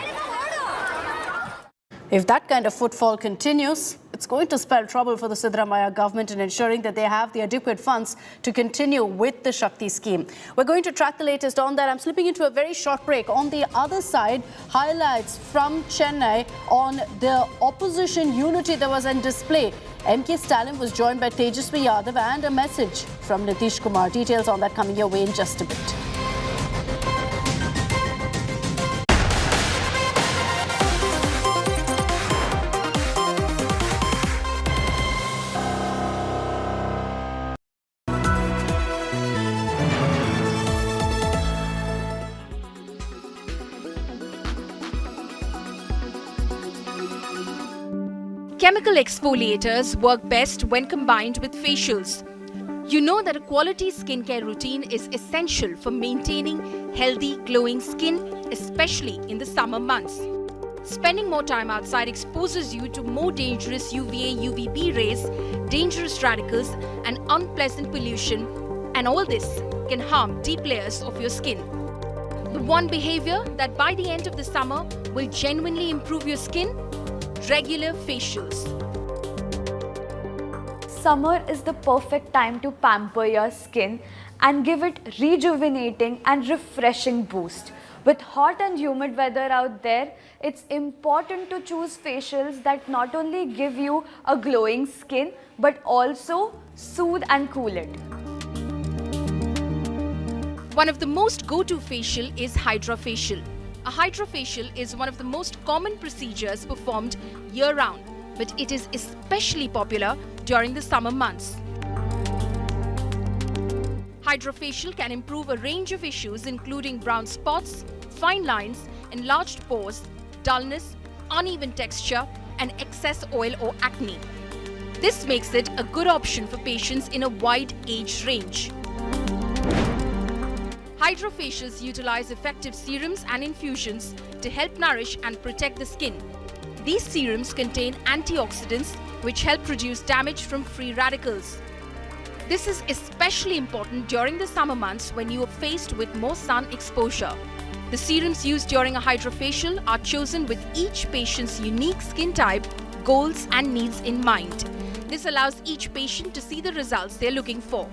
If that kind of footfall continues, it's going to spell trouble for the Siddaramaiah government in ensuring that they have the adequate funds to continue with the Shakti scheme. We're going to track the latest on that. I'm slipping into a very short break. On the other side, highlights from Chennai on the opposition unity that was on display. MK Stalin was joined by Tejasvi Yadav and a message from Nitish Kumar. Details on that coming your way in just a bit. Chemical exfoliators work best when combined with facials. You know that a quality skincare routine is essential for maintaining healthy, glowing skin, especially in the summer months. Spending more time outside exposes you to more dangerous UVA, UVB rays, dangerous radicals, and unpleasant pollution, and all this can harm deep layers of your skin. The one behavior that by the end of the summer will genuinely improve your skin: regular facials. Summer is the perfect time to pamper your skin and give it rejuvenating and refreshing boost. With hot and humid weather out there, it's important to choose facials that not only give you a glowing skin but also soothe and cool it. One of the most go-to facial is Hydra Facial. A hydrofacial is one of the most common procedures performed year-round, but it is especially popular during the summer months. Hydrofacial can improve a range of issues including brown spots, fine lines, enlarged pores, dullness, uneven texture, and excess oil or acne. This makes it a good option for patients in a wide age range. Hydrofacials utilize effective serums and infusions to help nourish and protect the skin. These serums contain antioxidants which help reduce damage from free radicals. This is especially important during the summer months when you are faced with more sun exposure. The serums used during a hydrofacial are chosen with each patient's unique skin type, goals and needs in mind. This allows each patient to see the results they're looking for.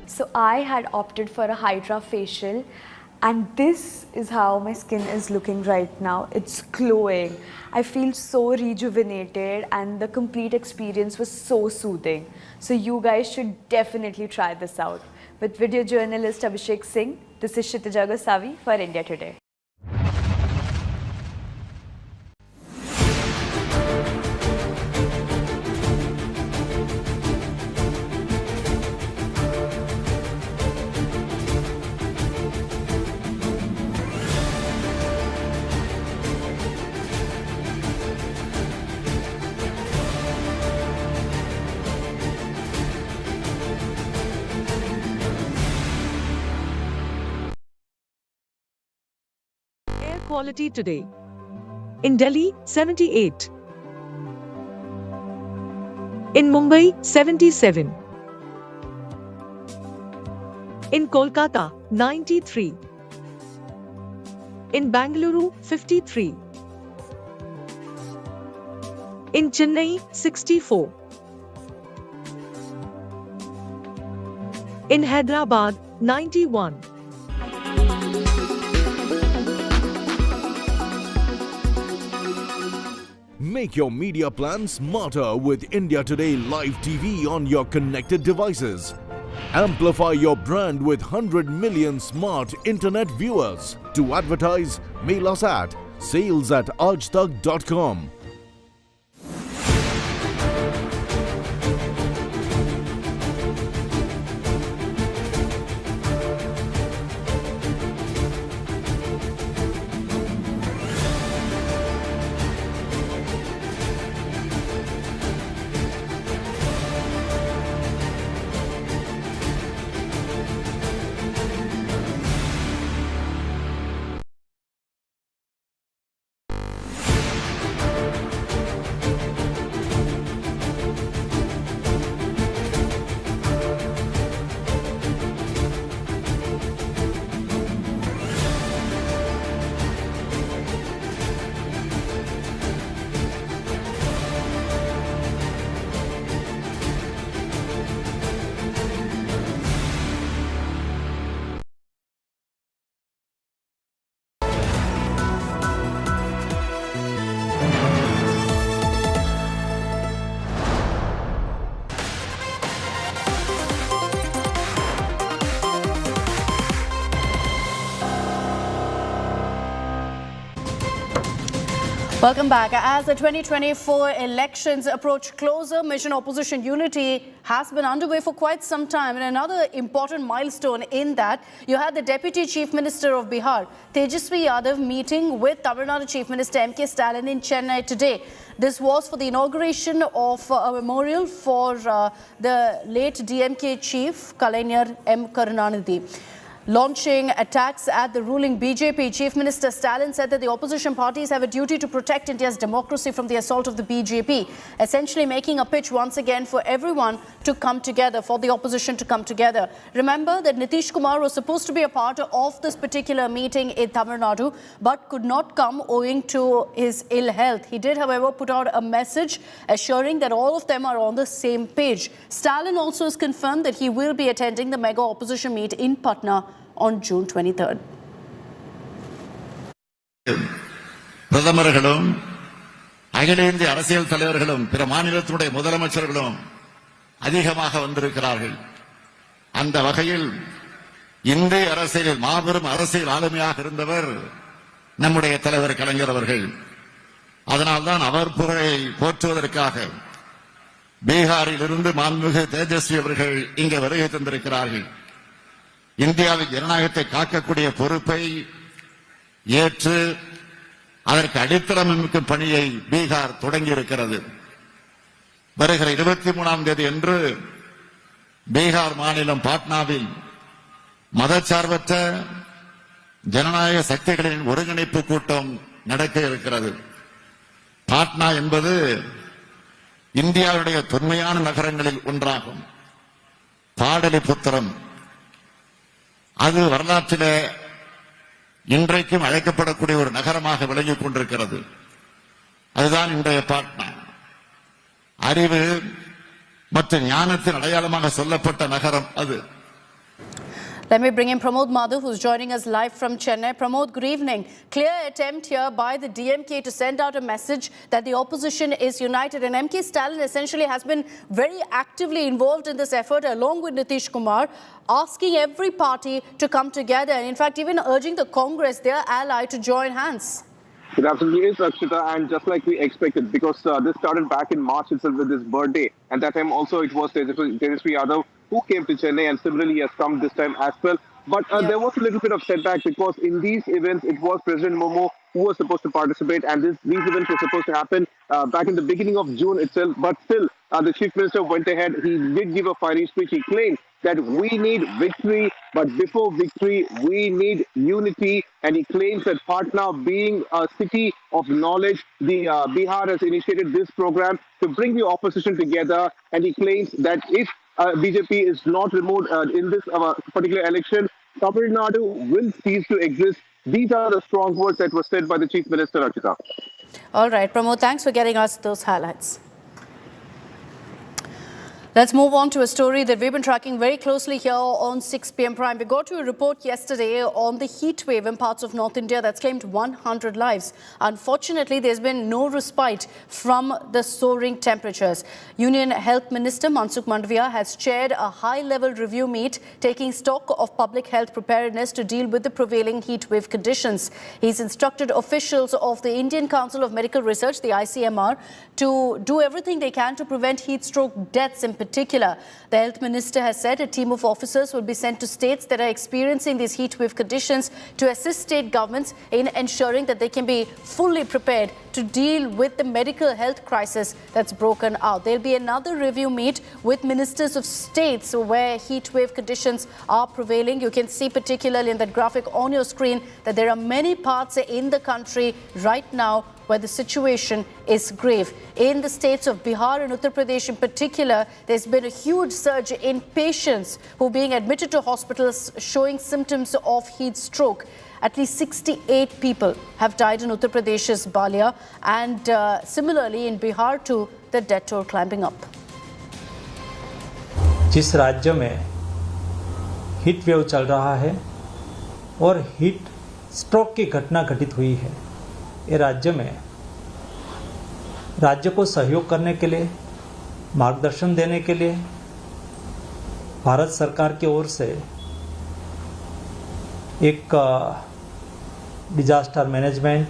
So I had opted for a Hydra facial, and this is how my skin is looking right now. It's glowing. I feel so rejuvenated and the complete experience was so soothing. So you guys should definitely try this out. With video journalist Abhishek Singh, this is Kshitija Gosavi for India Today. Quality today. In Delhi, 78. In Mumbai, 77. In Kolkata, 93. In Bangalore, 53. In Chennai, 64. In Hyderabad, 91. Make your media plan smarter with India Today Live TV on your connected devices. Amplify your brand with 100 million smart internet viewers. To advertise, mail us at sales@aajtak.com. Welcome back. As the 2024 elections approach closer, Mission Opposition Unity has been underway for quite some time. And another important milestone in that, you had the Deputy Chief Minister of Bihar, Tejasvi Yadav, meeting with Tamil Nadu Chief Minister M.K. Stalin in Chennai today. This was for the inauguration of a memorial for the late DMK chief, Kalaignar M. Karunanidhi. Launching attacks at the ruling BJP, Chief Minister Stalin said that the opposition parties have a duty to protect India's democracy from the assault of the BJP, essentially making a pitch once again for everyone to come together, for the opposition to come together. Remember that Nitish Kumar was supposed to be a part of this particular meeting in Tamil Nadu, but could not come owing to his ill health. He did, however, put out a message assuring that all of them are on the same page. Stalin also has confirmed that he will be attending the mega opposition meet in Patna on June 23rd. பிரதமர்களும் அகில இந்திய அரசியல் தலைவர்களும் பிற மாநிலத்தினுடைய முதலமைச்சர்களும் அதிகமாக வந்திருக்கிறார்கள். அந்த வகையில் இந்திய அரசியலில் மாபெரும் அரசியல் ஆளுமையாக இருந்தவர் நம்முடைய தலைவர் கலைஞர் அவர்கள். அதனால்தான் அவர் புகழை போற்றுவதற்காக பீகாரில் இருந்து மாண்புமிகு தேஜஸ்வி அவர்கள் இங்கே வருகை தந்திருக்கிறார்கள். இந்தியாவின் ஜனநாயகத்தை காக்கக்கூடிய பொறுப்பை ஏற்று அதற்கு அடித்தளம் அமைக்கும் பணியை பீகார் தொடங்கி இருக்கிறது. வருகிற 23ஆம் தேதி அன்று பீகார் மாநிலம் பாட்னாவில் மதச்சார்பற்ற ஜனநாயக சக்திகளின் ஒருங்கிணைப்பு கூட்டம் நடக்க இருக்கிறது. பாட்னா என்பது இந்தியாவுடைய தொன்மையான நகரங்களில் ஒன்றாகும். பாடலிபுத்திரம் அது வரலாற்றிலே இன்றைக்கும் அழைக்கப்படக்கூடிய ஒரு நகரமாக விளங்கிக் கொண்டிருக்கிறது. அதுதான் இன்றைய பாட்னா. அறிவு மற்றும் ஞானத்தின் அடையாளமாக சொல்லப்பட்ட நகரம் அது. Let me bring in Pramod Madhu, who's joining us live from Chennai. Pramod, good evening. Clear attempt here by the DMK to send out a message that the opposition is united. And MK Stalin essentially has been very actively involved in this effort, along with Nitish Kumar, asking every party to come together. And in fact, even urging the Congress, their ally, to join hands. It absolutely is, Akshita, and just like we expected, because this started back in March itself with this birthday, and that time also it was Tejasvi Yadav who came to Chennai, and similarly he has come this time as well. But there was a little bit of setback, because in these events it was President Momo who was supposed to participate, and these events were supposed to happen back in the beginning of June itself. But still, the Chief Minister went ahead. He did give a fiery speech. He claimed that we need victory, but before victory, we need unity. And he claims that Patna, being a city of knowledge, the Bihar has initiated this program to bring the opposition together. And he claims that if BJP is not removed in this particular election, Tamil Nadu will cease to exist. These are the strong words that were said by the Chief Minister, Akshita. All right, Pramod, thanks for getting us those highlights. Let's move on to a story that we've been tracking very closely here on 6 p.m. Prime. We got to a report yesterday on the heat wave in parts of North India that's claimed 100 lives. Unfortunately, there's been no respite from the soaring temperatures. Union Health Minister Mansukh Mandavia has chaired a high-level review meet taking stock of public health preparedness to deal with the prevailing heat wave conditions. He's instructed officials of the Indian Council of Medical Research, the ICMR, to do everything they can to prevent heat stroke deaths in particular. The Health Minister has said a team of officers will be sent to states that are experiencing these heat wave conditions to assist state governments in ensuring that they can be fully prepared to deal with the medical health crisis that's broken out. There'll be another review meet with ministers of states where heat wave conditions are prevailing. You can see particularly in that graphic on your screen that there are many parts in the country right now where the situation is grave. In the states of Bihar and Uttar Pradesh in particular, there's been a huge surge in patients who are being admitted to hospitals showing symptoms of heat stroke. At least 68 people have died in Uttar Pradesh's Balia, and similarly in Bihar too, the death toll climbing up. जिस राज्य में heat wave चल रहा है और heat stroke की घटना घटित हुई है, ये राज्य में राज्य को सहयोग करने के लिए, मार्गदर्शन देने के लिए भारत सरकार की ओर से एक डिजास्टर मैनेजमेंट,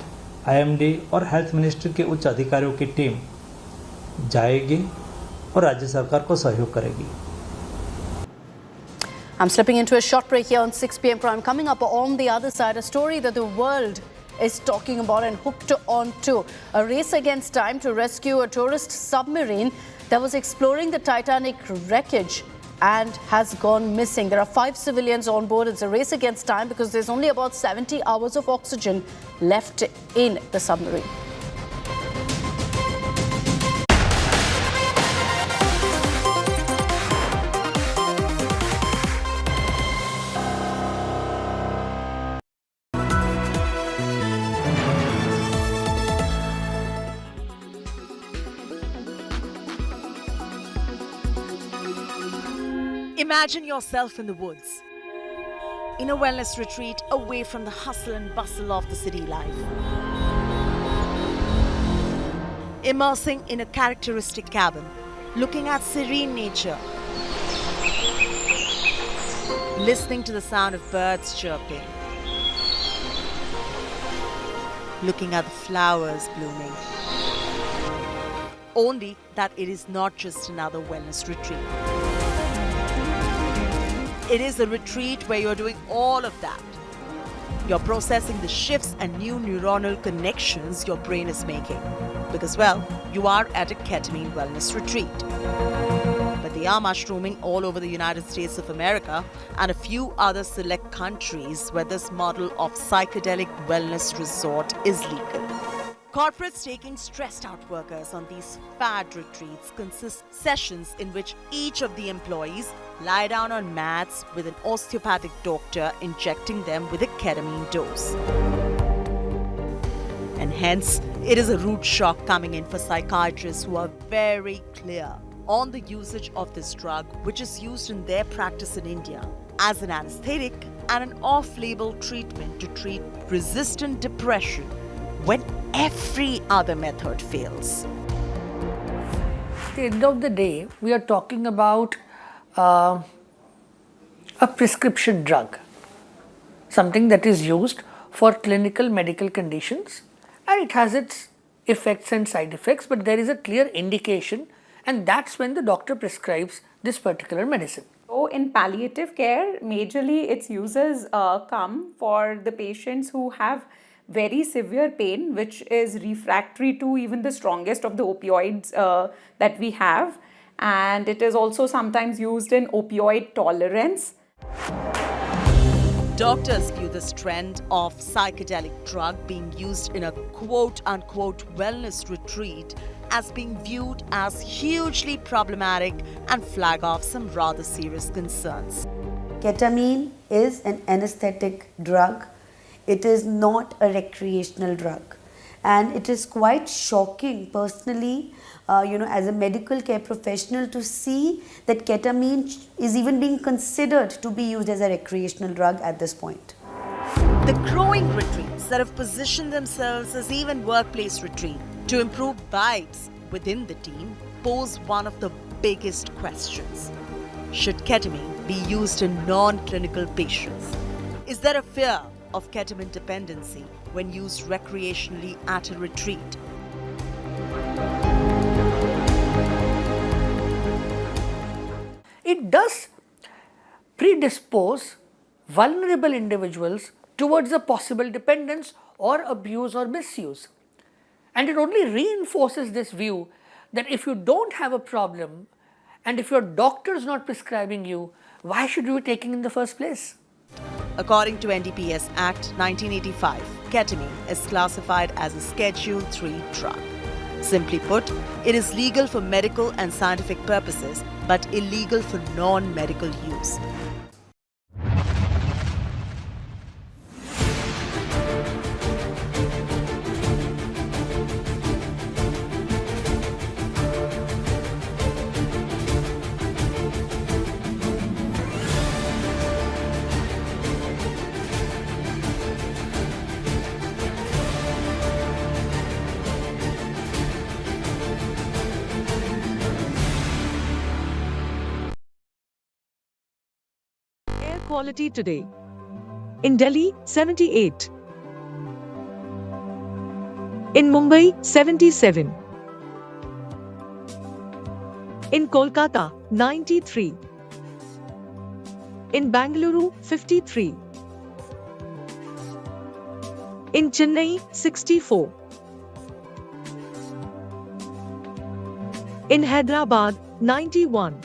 आईएमडी और हेल्थ मिनिस्ट्री के उच्च अधिकारियों की टीम जाएगी और राज्य सरकार को सहयोग करेगी. I'm slipping into a short break here on 6 p.m. Prime. Coming up on the other side, a story that the world is talking about and hooked on to. A race against time to rescue a tourist submarine that was exploring the Titanic wreckage and has gone missing. There are 5 civilians on board. It's a race against time because there's only about 70 hours of oxygen left in the submarine. Imagine yourself in the woods, in a wellness retreat away from the hustle and bustle of the city life. Immersing in a characteristic cabin, looking at serene nature. listening to the sound of birds chirping, looking at the flowers blooming. Only that it is not just another wellness retreat. It is a retreat where you're doing all of that. You're processing the shifts and new neuronal connections your brain is making. Because, well, you are at a ketamine wellness retreat. But they are mushrooming all over the United States of America and a few other select countries where this model of psychedelic wellness resort is legal. Corporates taking stressed out workers on these fad retreats consist sessions in which each of the employees lie down on mats with an osteopathic doctor injecting them with a ketamine dose. And hence, it is a rude shock coming in for psychiatrists who are very clear on the usage of this drug, which is used in their practice in India as an anesthetic and an off-label treatment to treat resistant depression when every other method fails. At the end of the day, we are talking about a prescription drug, something that is used for clinical medical conditions, and it has its effects and side effects, but there is a clear indication, and that's when the doctor prescribes this particular medicine. So in palliative care, majorly its uses come for the patients who have very severe pain, which is refractory to even the strongest of the opioids that we have. And it is also sometimes used in opioid tolerance. Doctors view this trend of psychedelic drug being used in a quote-unquote wellness retreat as being viewed as hugely problematic and flag off some rather serious concerns. Ketamine is an anesthetic drug. It is not a recreational drug. And it is quite shocking personally, as a medical care professional, to see that ketamine is even being considered to be used as a recreational drug at this point. The growing retreats that have positioned themselves as even workplace retreat to improve vibes within the team pose one of the biggest questions. Should ketamine be used in non-clinical patients? Is there a fear of ketamine dependency when used recreationally at a retreat? It does predispose vulnerable individuals towards a possible dependence or abuse or misuse. And it only reinforces this view that if you don't have a problem and if your doctor is not prescribing you, why should you be taking in the first place? According to NDPS Act 1985, ketamine is classified as a Schedule 3 drug. Simply put, it is legal for medical and scientific purposes, but illegal for non-medical use. Quality today. In Delhi, 78. In Mumbai, 77. In Kolkata, 93. In Bangalore, 53. In Chennai, 64. In Hyderabad, 91.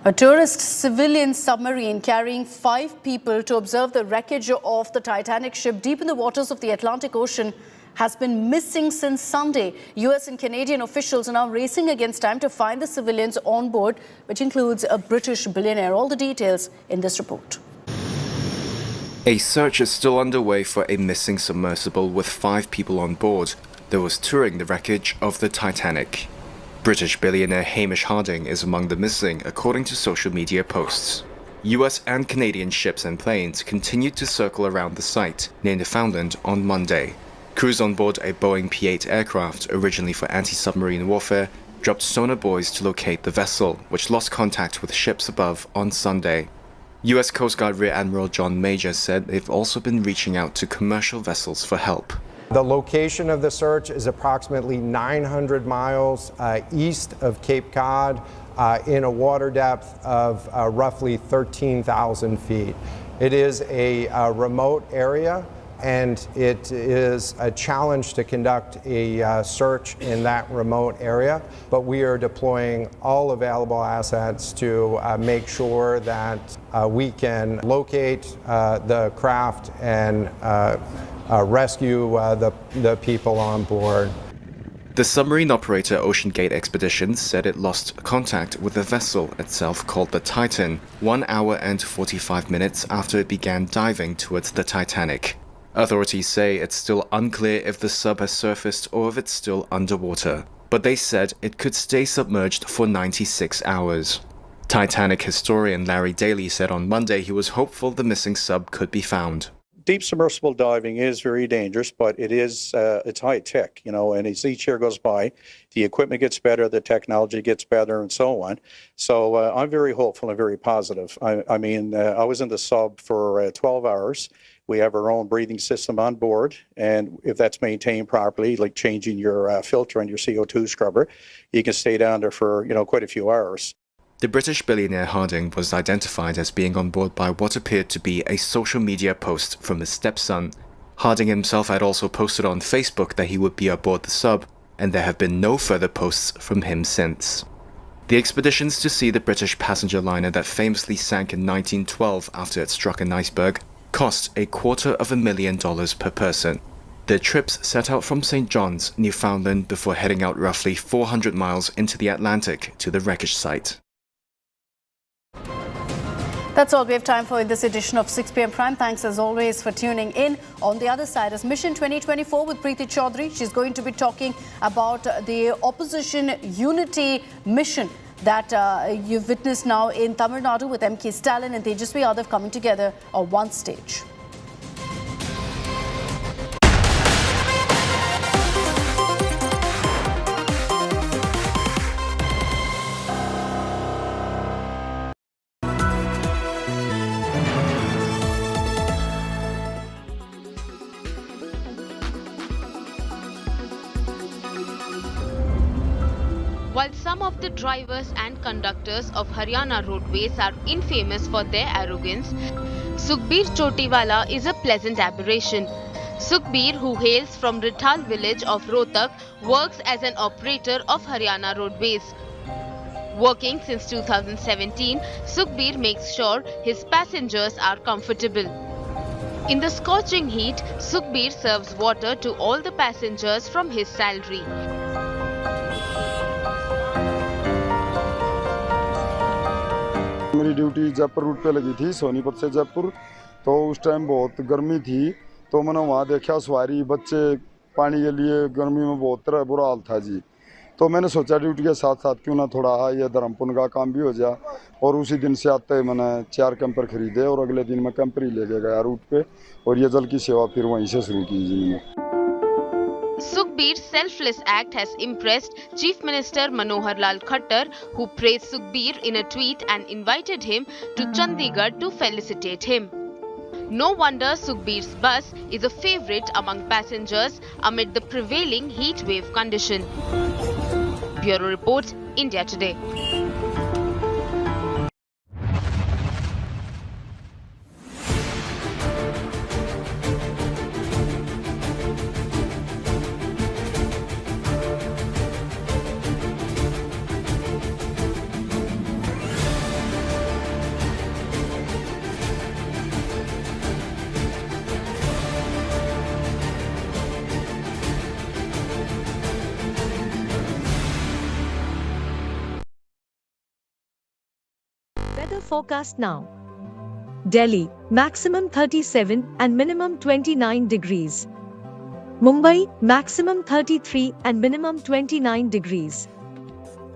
A tourist civilian submarine carrying 5 people to observe the wreckage of the Titanic ship deep in the waters of the Atlantic Ocean has been missing since Sunday. US and Canadian officials are now racing against time to find the civilians on board, which includes a British billionaire. All the details in this report. A search is still underway for a missing submersible with 5 people on board that was touring the wreckage of the Titanic. British billionaire Hamish Harding is among the missing, according to social media posts. US and Canadian ships and planes continued to circle around the site near Newfoundland on Monday. Crews on board a Boeing P-8 aircraft, originally for anti-submarine warfare, dropped sonar buoys to locate the vessel, which lost contact with ships above on Sunday. US Coast Guard Rear Admiral John Major said they've also been reaching out to commercial vessels for help. The location of the search is approximately 900 miles east of Cape Cod in a water depth of roughly 13,000 feet. It is a remote area, and it is a challenge to conduct a search in that remote area, but we are deploying all available assets to make sure that we can locate the craft and rescue the people on board. The submarine operator Ocean Gate Expeditions said it lost contact with the vessel itself, called the Titan, 1 hour and 45 minutes after it began diving towards the Titanic. Authorities say it's still unclear if the sub has surfaced or if it's still underwater, but they said it could stay submerged for 96 hours. Titanic historian Larry Daly said on Monday he was hopeful the missing sub could be found. Deep submersible diving is very dangerous, but it's high tech, and as each year goes by, the equipment gets better, the technology gets better, and so on. So I'm very hopeful and very positive. I was in the sub for 12 hours. We have our own breathing system on board, and if that's maintained properly, like changing your filter and your CO2 scrubber, you can stay down there for quite a few hours. The British billionaire Harding was identified as being on board by what appeared to be a social media post from his stepson. Harding himself had also posted on Facebook that he would be aboard the sub, and there have been no further posts from him since. The expeditions to see the British passenger liner that famously sank in 1912 after it struck an iceberg cost $250,000 per person. Their trips set out from St. John's, Newfoundland, before heading out roughly 400 miles into the Atlantic to the wreckage site. That's all we have time for in this edition of 6 p.m. Prime. Thanks as always for tuning in. On the other side is Mission 2024 with Preeti Chaudhary. She's going to be talking about the opposition unity mission that you've witnessed now in Tamil Nadu with M.K. Stalin and Tejaswi Yadav coming together on one stage. While some of the drivers and conductors of Haryana roadways are infamous for their arrogance, Sukhbir Chotiwala is a pleasant aberration. Sukhbir, who hails from Rithal village of Rohtak, works as an operator of Haryana roadways. Working since 2017, Sukhbir makes sure his passengers are comfortable. In the scorching heat, Sukhbir serves water to all the passengers from his salary. मेरी duty Jaipur root पे लगी थी, सोनीपत से जयपुर। तो उस time बहुत गर्मी थी, तो मैंने वहाँ देखा सवारी बच्चे पानी के लिए गर्मी में बहुत बुरा हाल था जी। तो मैंने सोचा ड्यूटी के साथ साथ क्यों ना थोड़ा ये धर्मपुन का काम भी हो जाए, और उसी दिन से आते मैंने 4 कैंपर खरीदे और अगले दिन मैं कैंपर ही लेके गया रूट पे, और ये जल की सेवा फिर वहीं से शुरू की जी। Sukhbir's selfless act has impressed Chief Minister Manohar Lal Khattar, who praised Sukhbir in a tweet and invited him to Chandigarh to felicitate him. No wonder Sukhbir's bus is a favourite among passengers amid the prevailing heat wave condition. Bureau Report, India Today. Weather forecast now. Delhi, maximum 37 and minimum 29 degrees. Mumbai, maximum 33 and minimum 29 degrees.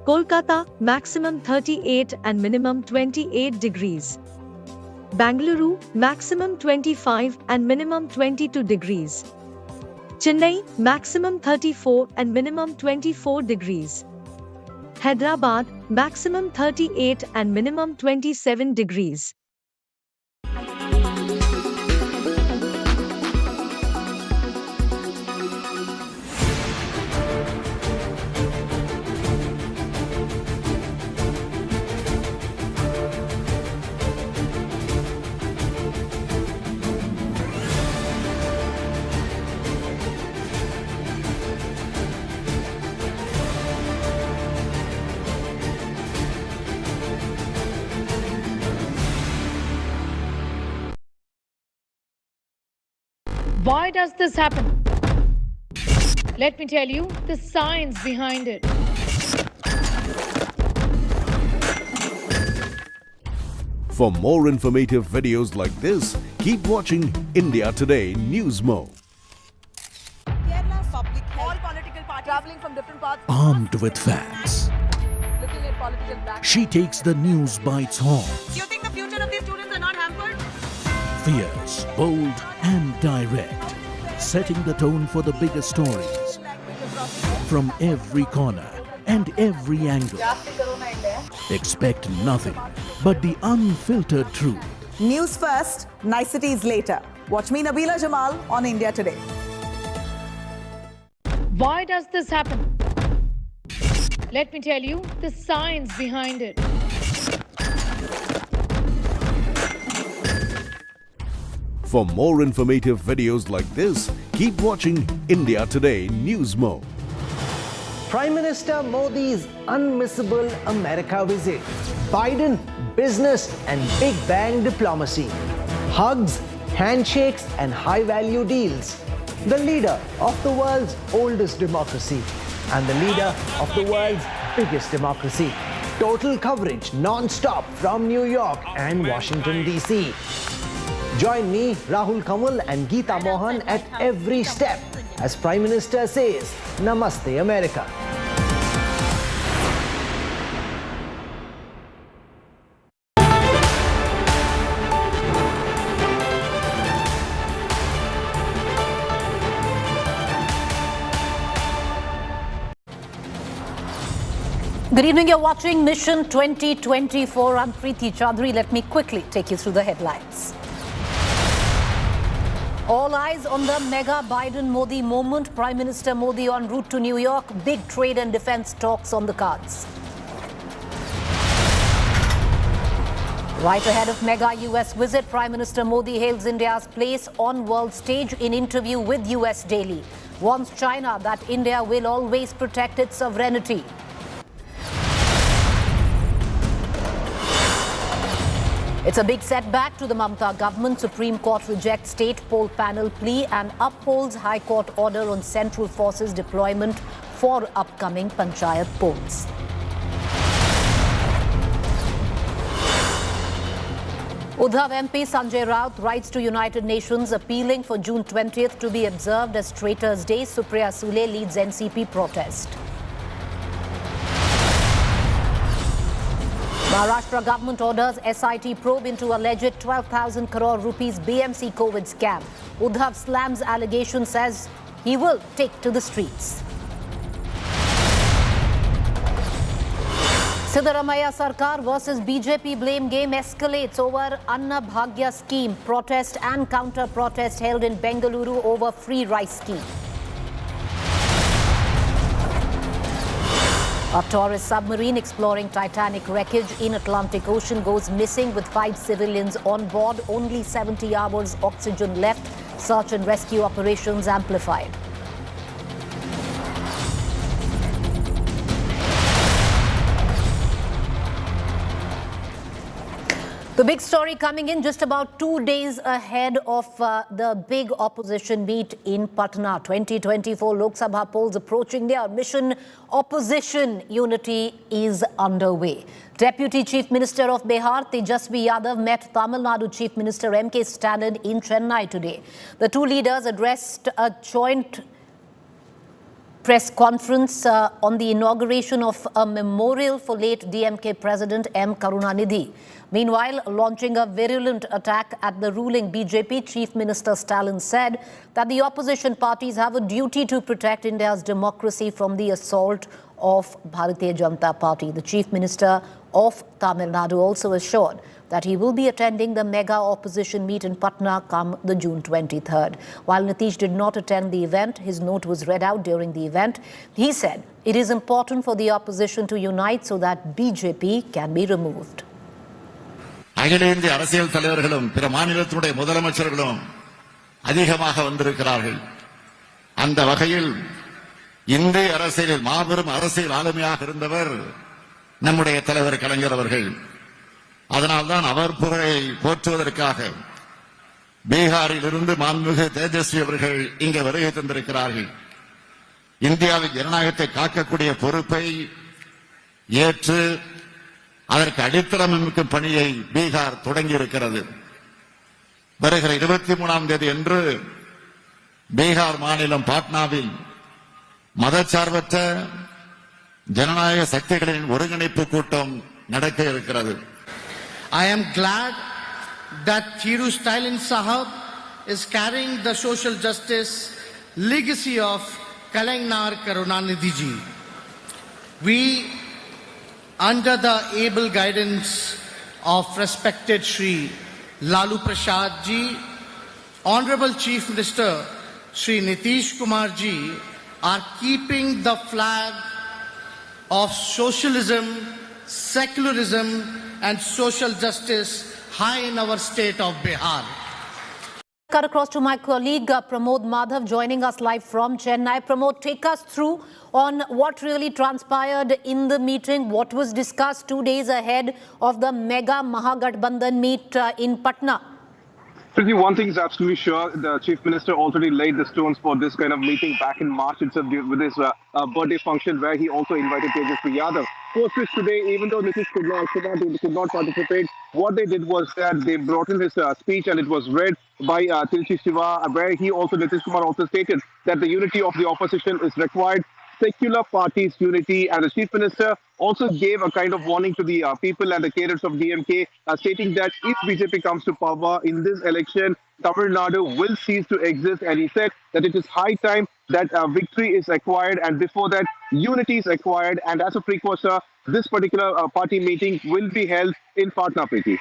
Kolkata, maximum 38 and minimum 28 degrees. Bangalore, maximum 25 and minimum 22 degrees. Chennai, maximum 34 and minimum 24 degrees. Hyderabad, maximum 38 and minimum 27 degrees. Why does this happen? Let me tell you the science behind it. For more informative videos like this, keep watching India Today News Mo. Kerala's public health. All political parties traveling from different parts. Armed with facts, Looking at political black. she takes the news by its horns. Do you think the future of these students are not hampered? Fierce, bold and direct, setting the tone for the biggest stories from every corner and every angle. Expect nothing but the unfiltered truth. News first, niceties later. Watch me, Nabila Jamal, on India Today. Why does this happen? Let me tell you the science behind it. For more informative videos like this, keep watching India Today News Mo. Prime Minister Modi's unmissable America visit. Biden, business and big bang diplomacy. Hugs, handshakes and high-value deals. The leader of the world's oldest democracy and the leader of the world's biggest democracy. Total coverage non-stop from New York and Washington, D.C. Join me, Rahul Kamal and Geeta Mohan at every step as Prime Minister says, Namaste America. Good evening, you're watching Mission 2024. I'm Preeti Chaudhary. Let me quickly take you through the headlines. All eyes on the mega Biden-Modi moment. Prime Minister Modi en route to New York. Big trade and defense talks on the cards. Right ahead of mega US visit, Prime Minister Modi hails India's place on world stage in interview with US Daily. Warns China that India will always protect its sovereignty. It's a big setback to the Mamata government. Supreme Court rejects state poll panel plea and upholds High Court order on central forces deployment for upcoming Panchayat polls. Uddhav MP Sanjay Raut writes to United Nations appealing for June 20th to be observed as Traitors' Day. Supriya Sule leads NCP protest. Maharashtra government orders SIT probe into alleged 12,000 crore rupees BMC COVID scam. Uddhav slams allegation, says he will take to the streets. Siddaramaiah Sarkar versus BJP blame game escalates over Anna Bhagya scheme. Protest and counter-protest held in Bengaluru over free rice scheme. A tourist submarine exploring Titanic wreckage in Atlantic Ocean goes missing with 5 civilians on board. Only 70 hours oxygen left. Search and rescue operations amplified. The big story coming in just about 2 days ahead of the big opposition meet in Patna. 2024 Lok Sabha polls approaching their mission. Opposition unity is underway. Deputy Chief Minister of Bihar, Tejasvi Yadav, met Tamil Nadu Chief Minister M.K. Stalin in Chennai today. The two leaders addressed a joint press conference on the inauguration of a memorial for late DMK President M. Karunanidhi. Meanwhile, launching a virulent attack at the ruling BJP, Chief Minister Stalin said that the opposition parties have a duty to protect India's democracy from the assault of Bharatiya Janata Party. The Chief Minister of Tamil Nadu also assured that he will be attending the mega opposition meet in Patna come the June 23rd. While Nitish did not attend the event, his note was read out during the event. He said it is important for the opposition to unite so that BJP can be removed. அகில இந்திய அரசியல் தலைவர்களும் பிற மாநிலத்தினுடைய முதலமைச்சர்களும் அதிகமாக வந்திருக்கிறார்கள். அந்த வகையில் இந்திய அரசியலில் மாபெரும் அரசியல் ஆளுமையாக இருந்தவர் நம்முடைய தலைவர் கலைஞர் அவர்கள். அதனால்தான் அவர் புகழை போற்றுவதற்காக பீகாரில் இருந்து மாண்புமிகு தேஜஸ்வி அவர்கள் இங்கே வருகை தந்திருக்கிறார்கள். இந்தியாவின் ஜனநாயகத்தை காக்கக்கூடிய பொறுப்பை ஏற்று அதற்கு அடித்தளம் அமைக்கும் பணியை பீகார் தொடங்கி இருக்கிறது. வருகிற 23ஆம் தேதி அன்று பீகார் மாநிலம் பாட்னாவில் மதச்சார்பற்ற ஜனநாயக சக்திகளின் ஒருங்கிணைப்பு கூட்டம் நடக்க இருக்கிறது. I am glad that Thiru Stalin Sahab is carrying the social justice legacy of Kalainar Karunanidhi ji. We, under the able guidance of respected Shri Lalu Prasad ji, Honorable Chief Minister Shri Nitish Kumar ji, are keeping the flag of socialism, secularism and social justice high in our state of Bihar. Cut across to my colleague Pramod Madhav joining us live from Chennai. Pramod, take us through on what really transpired in the meeting, what was discussed 2 days ahead of the mega Mahagathbandhan meet in Patna. Pretty, one thing is absolutely sure, the Chief Minister already laid the stones for this kind of meeting back in March itself with his birthday function where he also invited Tejasvi Yadav. Post which today, even though Nitish could not participate, what they did was that they brought in his speech and it was read by Tilchi Shiva, where Nitish Kumar also stated that the unity of the opposition is required, secular parties' unity, and the Chief Minister also gave a kind of warning to the people and the cadres of DMK, stating that if BJP comes to power in this election, Tamil Nadu will cease to exist. And he said that it is high time that victory is acquired, and before that, unity is acquired. And as a precursor, this particular party meeting will be held in Patna, Preeti.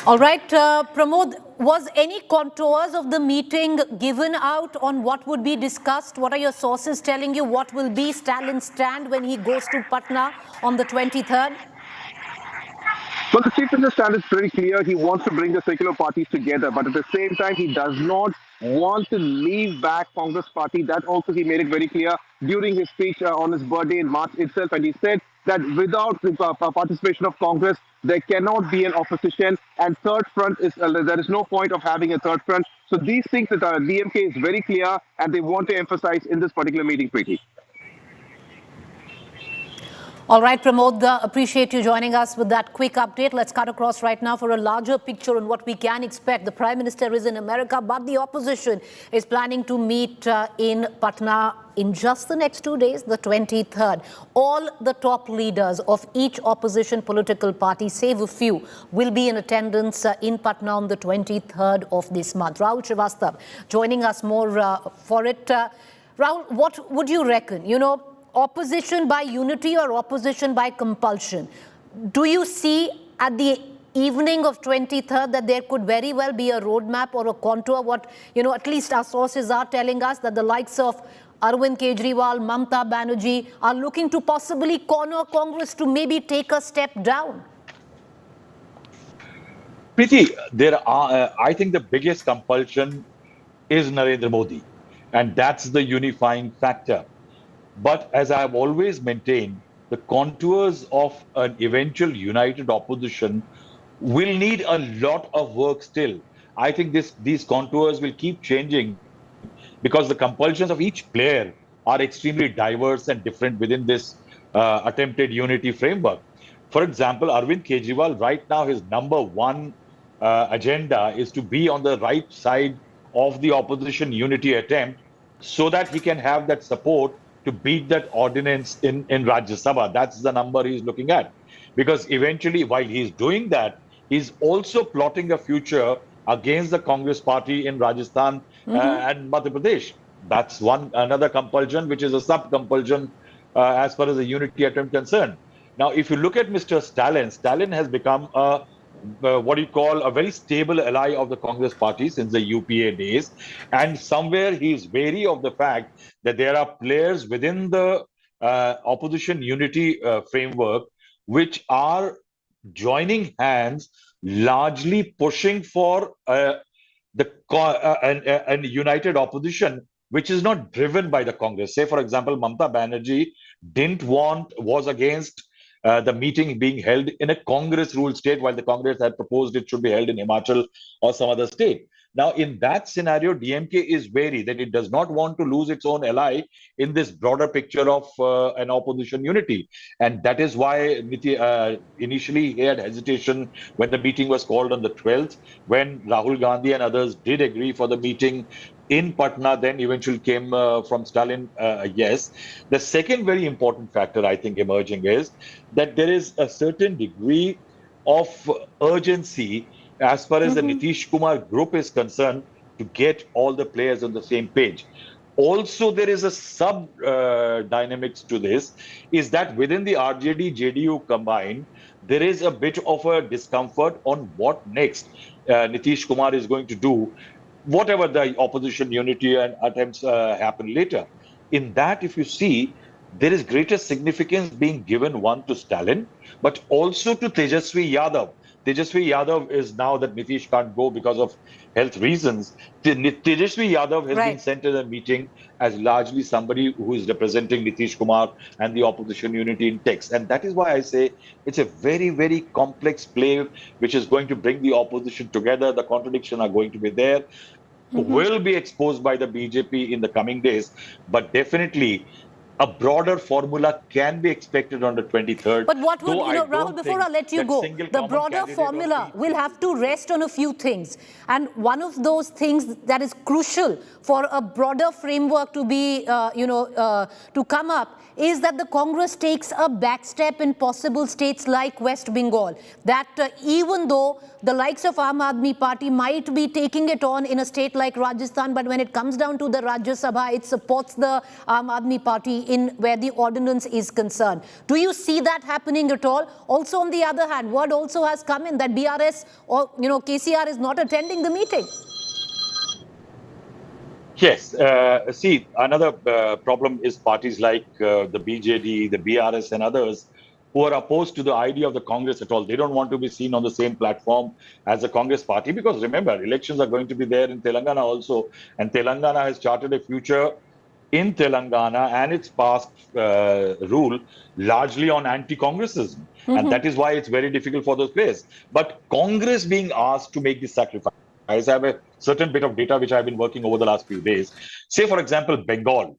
All right, Pramod, was any contours of the meeting given out on what would be discussed? What are your sources telling you? What will be Stalin's stand when he goes to Patna on the 23rd? Well, the Chief Minister's stand is very clear. He wants to bring the secular parties together, but at the same time, he does not want to leave back Congress party. That also he made it very clear during his speech on his birthday in March itself. And he said that without the participation of Congress, there cannot be an opposition, and third front is there is no point of having a third front. So these things that DMK is very clear, and they want to emphasize in this particular meeting, Preeti. All right, Pramod, appreciate you joining us with that quick update. Let's cut across right now for a larger picture on what we can expect. The Prime Minister is in America, but the opposition is planning to meet in Patna in just the next 2 days, the 23rd. All the top leaders of each opposition political party, save a few, will be in attendance in Patna on the 23rd of this month. Rahul Srivastav joining us more for it. Rahul, what would you reckon? You know, opposition by unity or opposition by compulsion? Do you see at the evening of 23rd that there could very well be a roadmap or a contour? What, you know, at least our sources are telling us that the likes of Arvind Kejriwal, Mamta Banerjee are looking to possibly corner Congress to maybe take a step down. Preeti, I think the biggest compulsion is Narendra Modi, and that's the unifying factor. But as I have always maintained, the contours of an eventual united opposition will need a lot of work still. I think these contours will keep changing because the compulsions of each player are extremely diverse and different within this attempted unity framework. For example, Arvind Kejriwal, right now, his number one agenda is to be on the right side of the opposition unity attempt so that he can have that support to beat that ordinance in Rajya Sabha. That's the number he's looking at. Because eventually, while he's doing that, he's also plotting a future against the Congress party in Rajasthan and Madhya Pradesh. That's another compulsion, which is a sub-compulsion as far as the unity attempt concerned. Now, if you look at Mr. Stalin has become what you call a very stable ally of the Congress party since the UPA days. And somewhere he's wary of the fact that there are players within the opposition unity framework which are joining hands, largely pushing for an united opposition which is not driven by the Congress. Say, for example, Mamata Banerjee was against the meeting being held in a Congress-ruled state, while the Congress had proposed it should be held in Himachal or some other state. Now, in that scenario, DMK is wary that it does not want to lose its own ally in this broader picture of an opposition unity. And that is why initially he had hesitation when the meeting was called on the 12th, when Rahul Gandhi and others did agree for the meeting in Patna, then eventually came from Stalin, yes. The second very important factor, I think, emerging is that there is a certain degree of urgency as far as the Nitish Kumar group is concerned to get all the players on the same page. Also, there is a sub-dynamics to this, is that within the RJD-JDU combined, there is a bit of a discomfort on what next Nitish Kumar is going to do, whatever the opposition unity and attempts happen later. In that, if you see, there is greater significance being given, one, to Stalin, but also to Tejasvi Yadav. Tejasvi Yadav is now that Nitish can't go because of health reasons. Tejasvi Yadav has been sent to the meeting as largely somebody who is representing Nitish Kumar and the opposition unity in text. And that is why I say it's a very, very complex play which is going to bring the opposition together. The contradictions are going to be there. Will be exposed by the BJP in the coming days, but definitely a broader formula can be expected on the 23rd. But what would, Rahul, before I let you go, the broader formula will have to rest on a few things. And one of those things that is crucial for a broader framework to be, to come up is that the Congress takes a backstep in possible states like West Bengal. That even though the likes of Aam Aadmi Party might be taking it on in a state like Rajasthan, but when it comes down to the Rajya Sabha, it supports the Aam Aadmi Party in where the ordinance is concerned. Do you see that happening at all? Also, on the other hand, word also has come in that BRS or KCR is not attending the meeting. Yes. See, another problem is parties like the BJD, the BRS and others who are opposed to the idea of the Congress at all. They don't want to be seen on the same platform as the Congress party because remember, elections are going to be there in Telangana also. And Telangana has charted a future in Telangana and its past rule largely on anti-Congressism. And that is why it's very difficult for those players. But Congress being asked to make this sacrifice, I have a certain bit of data which I've been working over the last few days. Say, for example, Bengal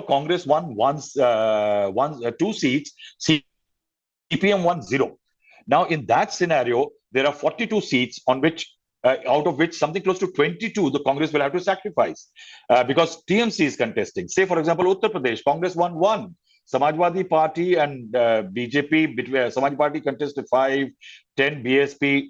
Congress won 2 seats, CPM won 0. Now, in that scenario, there are 42 seats on which, out of which something close to 22, the Congress will have to sacrifice because TMC is contesting. Say, for example, Uttar Pradesh, Congress won 1. Samajwadi Party and BJP, Samajwadi Party contested 5, 10 BSP.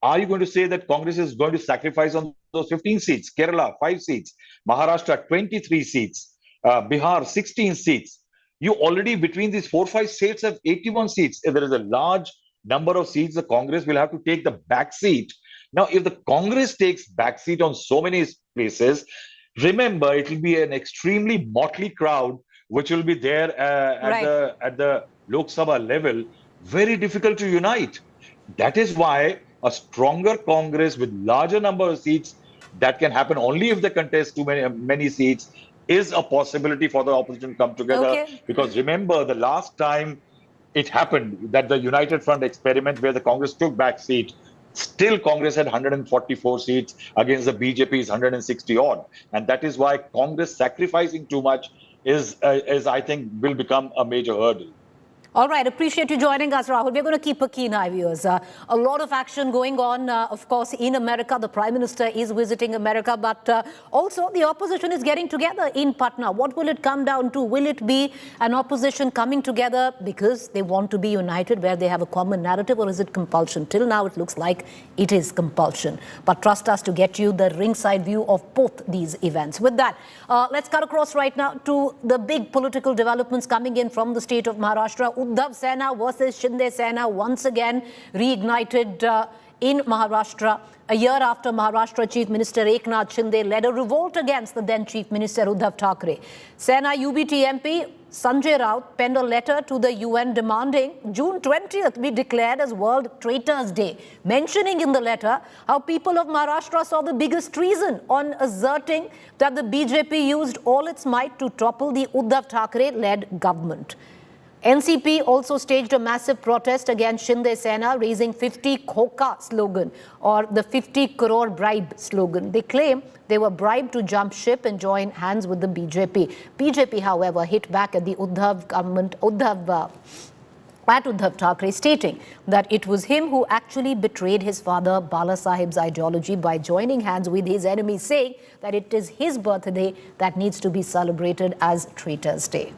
Are you going to say that Congress is going to sacrifice on those 15 seats? Kerala, 5 seats. Maharashtra, 23 seats. Bihar, 16 seats. You already, between these 4-5 states, have 81 seats. If there is a large number of seats, the Congress will have to take the back seat. Now, if the Congress takes back seat on so many places, remember, it will be an extremely motley crowd which will be there at the Lok Sabha level. Very difficult to unite. That is why a stronger Congress with larger number of seats, that can happen only if they contest too many seats, is a possibility for the opposition to come together. Because remember, the last time it happened that the United Front experiment where the Congress took back seat, still Congress had 144 seats against the BJP's 160 odd. And that is why Congress sacrificing too much is I think, will become a major hurdle. All right, appreciate you joining us, Rahul. We're going to keep a keen eye, viewers. A lot of action going on, of course, in America. The Prime Minister is visiting America, but also the opposition is getting together in Patna. What will it come down to? Will it be an opposition coming together because they want to be united, where they have a common narrative, or is it compulsion? Till now, it looks like it is compulsion. But trust us to get you the ringside view of both these events. With that, let's cut across right now to the big political developments coming in from the state of Maharashtra. Uddhav Sena versus Shinde Sena once again reignited in Maharashtra. A year after Maharashtra Chief Minister Eknath Shinde led a revolt against the then Chief Minister Uddhav Thackeray. Sena UBT MP Sanjay Raut penned a letter to the UN demanding June 20th be declared as World Traitors Day, mentioning in the letter how people of Maharashtra saw the biggest treason on asserting that the BJP used all its might to topple the Uddhav Thackeray-led government. NCP also staged a massive protest against Shinde Sena, raising 50 Khoka slogan, or the 50 crore bribe slogan. They claim they were bribed to jump ship and join hands with the BJP. BJP, however, hit back at the Uddhav government, Uddhav Thackeray, stating that it was him who actually betrayed his father Bala Sahib's ideology by joining hands with his enemies, saying that it is his birthday that needs to be celebrated as Traitors Day.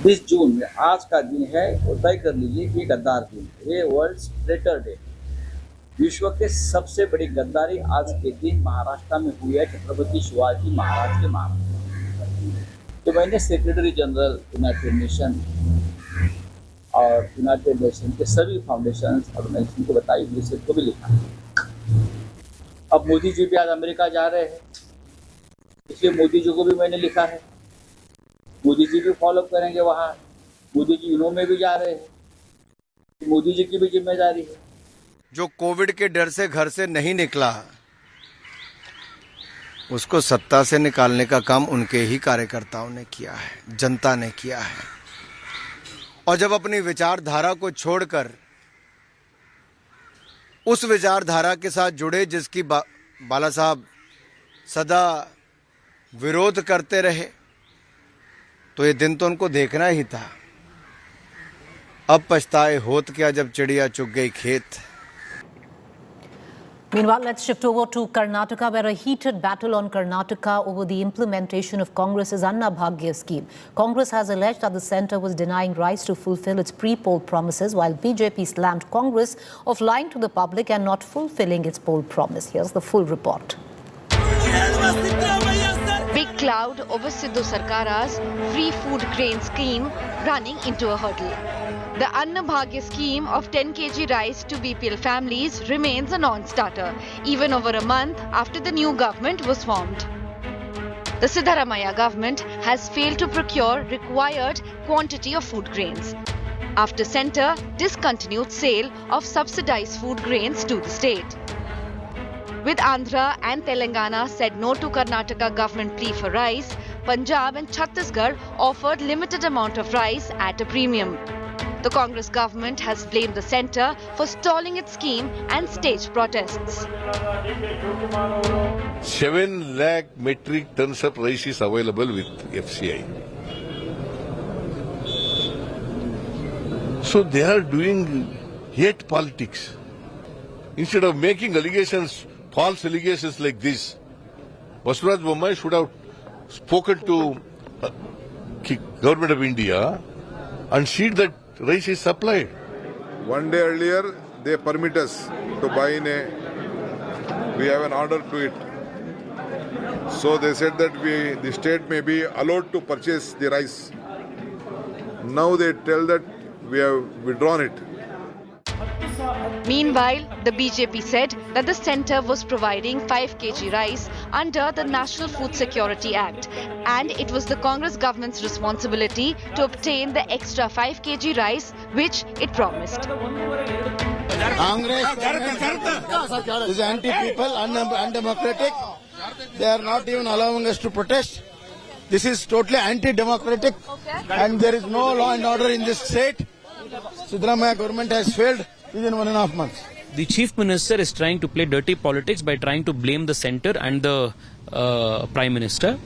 20 जून में आज का दिन है, वो तय कर लीजिए कि गद्दार दिन है। ये वर्ल्ड ट्रेटर डे। विश्व के सबसे बड़ी गद्दारी आज के दिन महाराष्ट्र में हुई है, छत्रपति शिवाजी महाराज के मामले। तो मैंने सेक्रेटरी जनरल यूनाइटेड नेशन और यूनाइटेड नेशन के सभी फाउंडेशन ऑर्गेनाइजेशन को बताई, यूनिसेफ को भी लिखा। अब मोदी जी भी आज अमेरिका जा रहे हैं, इसलिए मोदी जी को भी मैंने लिखा है। मोदी जी भी फॉलो करेंगे वहाँ। मोदी जी यूनो में भी जा रहे हैं, मोदी जी की भी जिम्मेदारी है। जो कोविड के डर से घर से नहीं निकला, उसको सत्ता से निकालने का काम उनके ही कार्यकर्ताओं ने किया है, जनता ने किया है। और जब अपनी विचारधारा को छोड़कर उस विचारधारा के साथ जुड़े जिसकी बाला साहब सदा विरोध करते रहे, तो ये दिन तो उनको देखना ही था। अब पछताए होत क्या जब चिड़िया चुग गई खेत। Meanwhile, let's shift over to Karnataka, where a heated battle on Karnataka over the implementation of Congress's Anna Bhagya scheme. Congress has alleged that the centre was denying rights to fulfill its pre-poll promises, while BJP slammed Congress of lying to the public and not fulfilling its poll promise. Here's the full report. Big cloud over Sidhu Sarkara's free food grain scheme running into a hurdle. The Anna Bhagya scheme of 10 kg rice to BPL families remains a non-starter, even over a month after the new government was formed. The Siddaramaiah government has failed to procure required quantity of food grains, after centre discontinued sale of subsidized food grains to the state. With Andhra and Telangana said no to Karnataka government plea for rice, Punjab and Chhattisgarh offered limited amount of rice at a premium. The Congress government has blamed the centre for stalling its scheme and staged protests. 7 lakh metric tons of rice is available with FCI. So they are doing hate politics. Instead of making allegations, false allegations like this, Basuraj Bommai should have spoken to Government of India and see that rice is supplied. One day earlier, they permit us to buy in we have an order to it. So they said that the state may be allowed to purchase the rice. Now they tell that we have withdrawn it. Meanwhile, the BJP said that the centre was providing 5 kg rice under the National Food Security Act, and it was the Congress government's responsibility to obtain the extra 5 kg rice which it promised. Congress is anti-people, undemocratic. They are not even allowing us to protest. This is totally anti-democratic, and there is no law and order in this state. Siddaramaiah government has failed within 1.5 months. The Chief Minister is trying to play dirty politics by trying to blame the centre and the Prime Minister.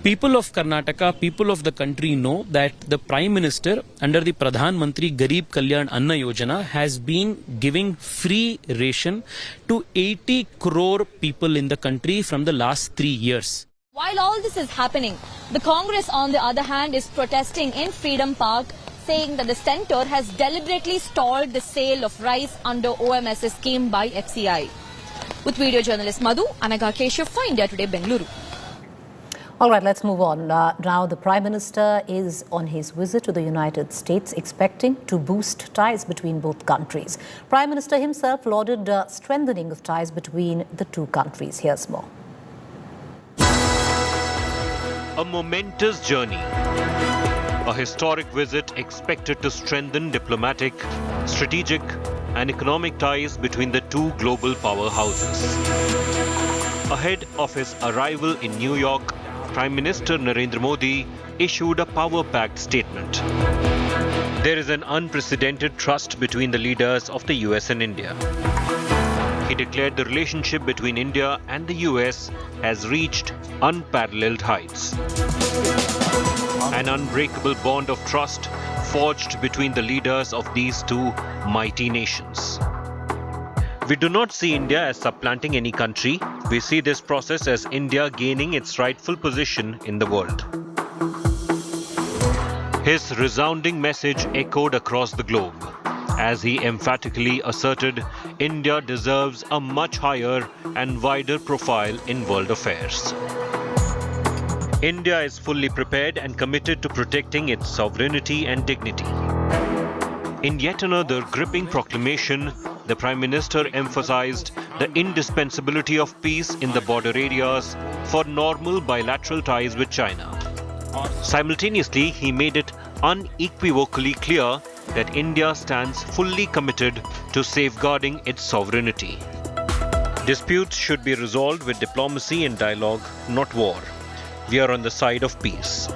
People of Karnataka, people of the country know that the Prime Minister under the Pradhan Mantri Garib Kalyan Anna Yojana has been giving free ration to 80 crore people in the country from the last 3 years. While all this is happening, the Congress on the other hand is protesting in Freedom Park, saying that the centre has deliberately stalled the sale of rice under OMS's scheme by FCI. With video journalist Madhu, Anaga Keshav for India Today, Bengaluru. All right, let's move on. Now, the Prime Minister is on his visit to the United States, expecting to boost ties between both countries. Prime Minister himself lauded strengthening of ties between the two countries. Here's more. A momentous journey. A historic visit expected to strengthen diplomatic, strategic and economic ties between the two global powerhouses. Ahead of his arrival in New York, Prime Minister Narendra Modi issued a power-packed statement. There is an unprecedented trust between the leaders of the US and India. He declared the relationship between India and the US has reached unparalleled heights. An unbreakable bond of trust forged between the leaders of these two mighty nations. We do not see India as supplanting any country. We see this process as India gaining its rightful position in the world. His resounding message echoed across the globe as he emphatically asserted India deserves a much higher and wider profile in world affairs. India is fully prepared and committed to protecting its sovereignty and dignity. In yet another gripping proclamation, the Prime Minister emphasized the indispensability of peace in the border areas for normal bilateral ties with China. Simultaneously, he made it unequivocally clear that India stands fully committed to safeguarding its sovereignty. Disputes should be resolved with diplomacy and dialogue, not war. We are on the side of peace.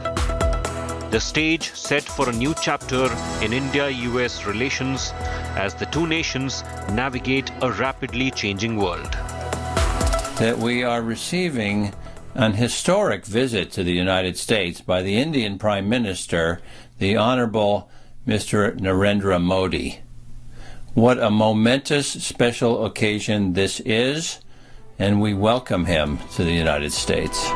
The stage set for a new chapter in India-US relations as the two nations navigate a rapidly changing world. That we are receiving an historic visit to the United States by the Indian Prime Minister, the Honorable Mr. Narendra Modi. What a momentous special occasion this is, and we welcome him to the United States.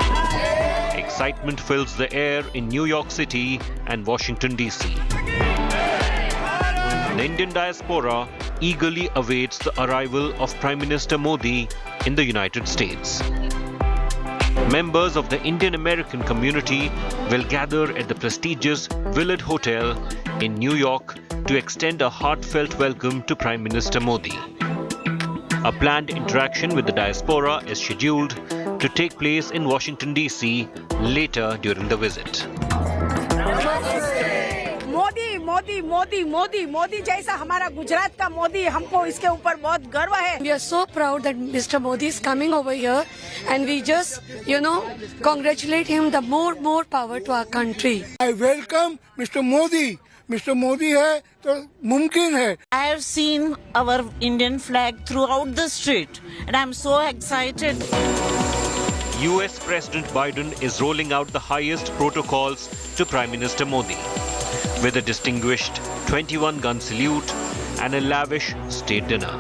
Excitement fills the air in New York City and Washington, D.C. The Indian diaspora eagerly awaits the arrival of Prime Minister Modi in the United States. Members of the Indian American community will gather at the prestigious Willard Hotel in New York to extend a heartfelt welcome to Prime Minister Modi. A planned interaction with the diaspora is scheduled to take place in Washington, D.C. later during the visit. Modi Modi Modi Modi Modi जैसा हमारा गुजरात का मोदी, हमको इसके ऊपर बहुत गर्व है. We are so proud that Mr. Modi is coming over here, and we just, congratulate him. The more power to our country. I welcome Mr. Modi. Mr. Modi है तो मुमकिन है. I have seen our Indian flag throughout the street, and I'm so excited. US President Biden is rolling out the highest protocols to Prime Minister Modi, with a distinguished 21-gun salute and a lavish state dinner.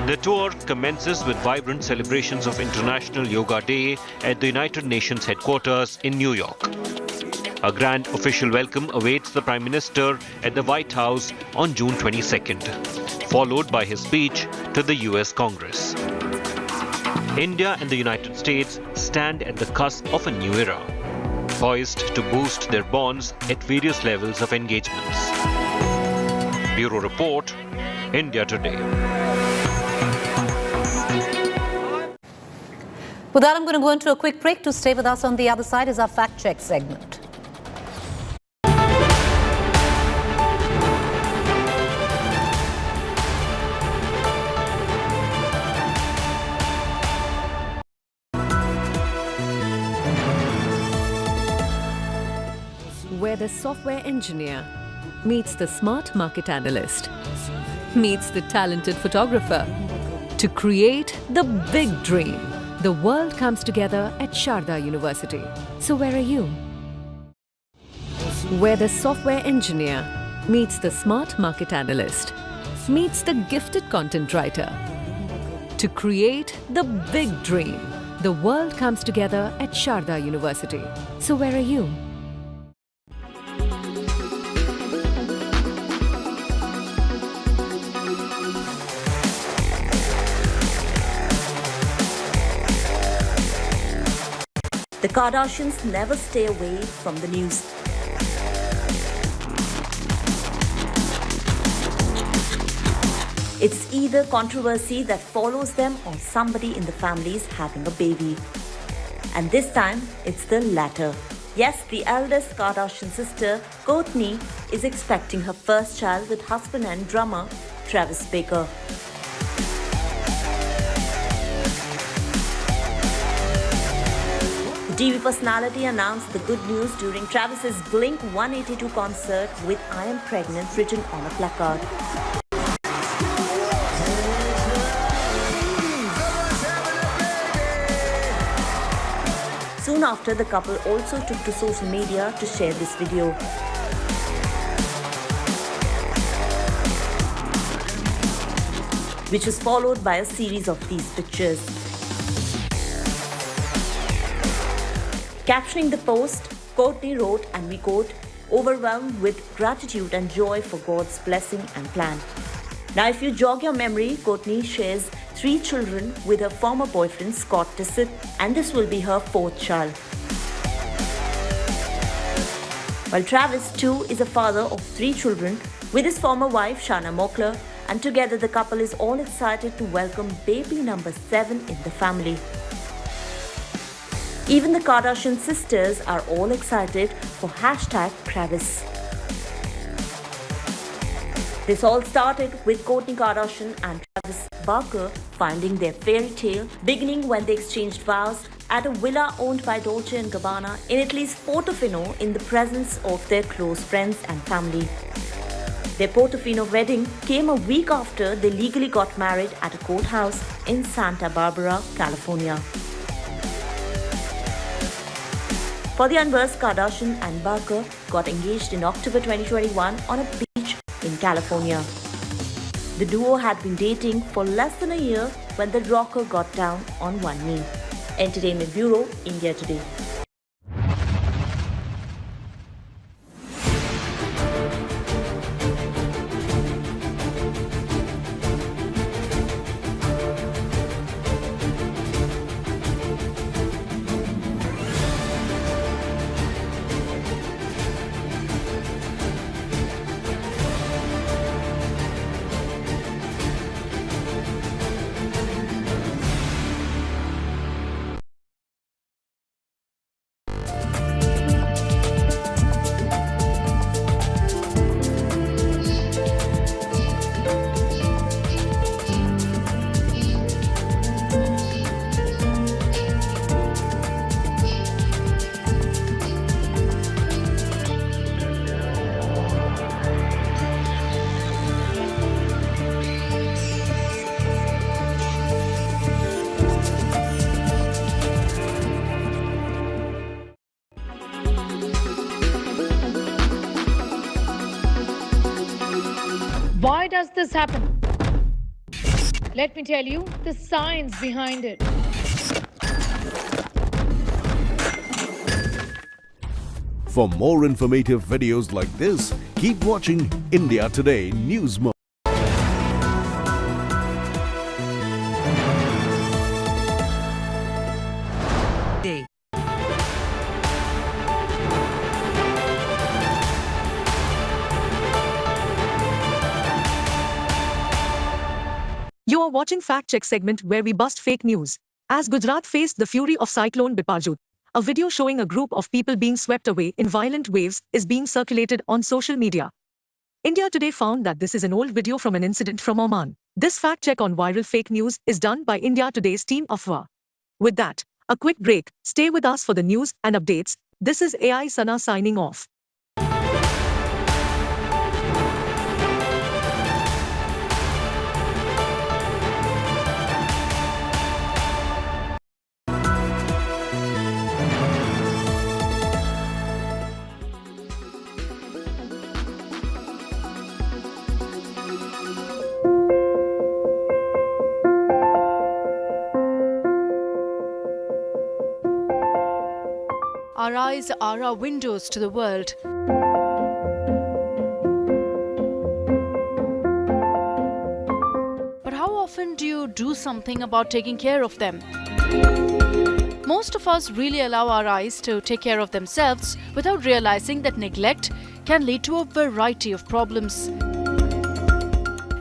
The tour commences with vibrant celebrations of International Yoga Day at the United Nations headquarters in New York. A grand official welcome awaits the Prime Minister at the White House on June 22nd, followed by his speech to the US Congress. India and the United States stand at the cusp of a new era, poised to boost their bonds at various levels of engagements. Bureau Report, India Today. With that, I'm going to go into a quick break. To stay with us on the other side is our fact check segment. where the software engineer meets the smart market analyst, meets the talented photographer to create the big dream. The world comes together at Sharda University. So where are you? Where the software engineer meets the smart market analyst, meets the gifted content writer to create the big dream. The world comes together at Sharda University. So where are you? The Kardashians never stay away from the news. It's either controversy that follows them or somebody in the family is having a baby. And this time, it's the latter. Yes, the eldest Kardashian sister, Kourtney, is expecting her first child with husband and drummer Travis Barker. The TV personality announced the good news during Travis's Blink 182 concert with "I am pregnant" written on a placard. Soon after, the couple also took to social media to share this video. Which was followed by a series of these pictures. Captioning the post, Kourtney wrote, and we quote, "Overwhelmed with gratitude and joy for God's blessing and plan." Now, if you jog your memory, Kourtney shares 3 children with her former boyfriend Scott Disick, and this will be her 4th child. While Travis, too, is a father of 3 children with his former wife Shanna Moakler, and together the couple is all excited to welcome baby number 7 in the family. Even the Kardashian sisters are all excited for #Kravis. This all started with Kourtney Kardashian and Travis Barker finding their fairy tale, beginning when they exchanged vows at a villa owned by Dolce & Gabbana in Italy's Portofino in the presence of their close friends and family. Their Portofino wedding came a week after they legally got married at a courthouse in Santa Barbara, California. For the unversed, Kardashian and Barker got engaged in October 2021 on a beach in California. The duo had been dating for less than a year when the rocker got down on one knee. Entertainment Bureau, India Today. Why does this happen? Let me tell you the science behind it. For more informative videos like this, keep watching India Today News Mode. You are watching Fact Check segment where we bust fake news. As Gujarat faced the fury of cyclone Biparjoot, a video showing a group of people being swept away in violent waves is being circulated on social media. India Today found that this is an old video from an incident from Oman. This fact check on viral fake news is done by India Today's team Afwa. With that, a quick break. Stay with us for the news and updates. This is AI Sana signing off. Our eyes are our windows to the world. But how often do you do something about taking care of them? Most of us really allow our eyes to take care of themselves without realizing that neglect can lead to a variety of problems.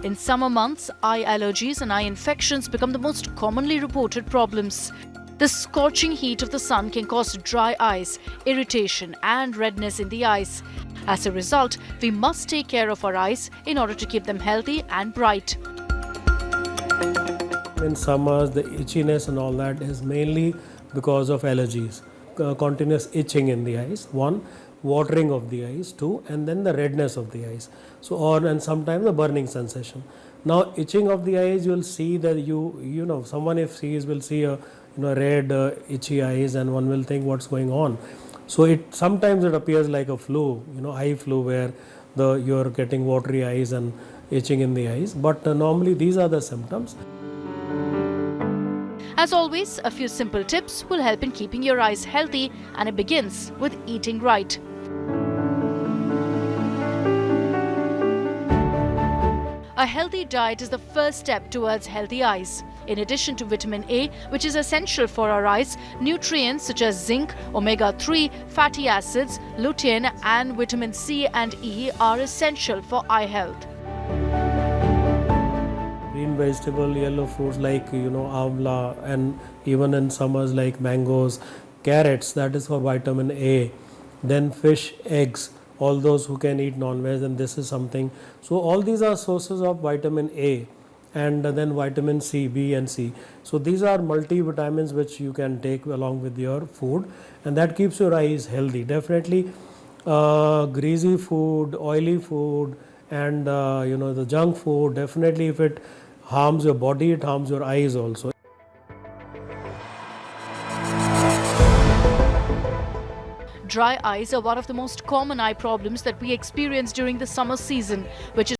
In summer months, eye allergies and eye infections become the most commonly reported problems. The scorching heat of the sun can cause dry eyes, irritation and redness in the eyes. As a result, we must take care of our eyes in order to keep them healthy and bright. In summers, the itchiness and all that is mainly because of allergies. Continuous itching in the eyes, one, watering of the eyes, two, and then the redness of the eyes. And sometimes the burning sensation. Now, itching of the eyes, you will see that someone if sees will see a red itchy eyes, and one will think what's going on. So sometimes it appears like a flu, eye flu, where you're getting watery eyes and itching in the eyes. But normally these are the symptoms. As always, a few simple tips will help in keeping your eyes healthy, and it begins with eating right. A healthy diet is the first step towards healthy eyes. In addition to vitamin A, which is essential for our eyes, nutrients such as zinc, omega-3, fatty acids, lutein and vitamin C and E are essential for eye health. Green vegetable, yellow fruits like amla, and even in summers like mangoes, carrots, that is for vitamin A. Then fish, eggs, all those who can eat non-veg, and this is something. So all these are sources of vitamin A, and then vitamin C, B and C. So these are multivitamins which you can take along with your food, and that keeps your eyes healthy. Definitely greasy food, oily food, and the junk food, definitely if it harms your body, it harms your eyes also. Dry eyes are one of the most common eye problems that we experience during the summer season, which is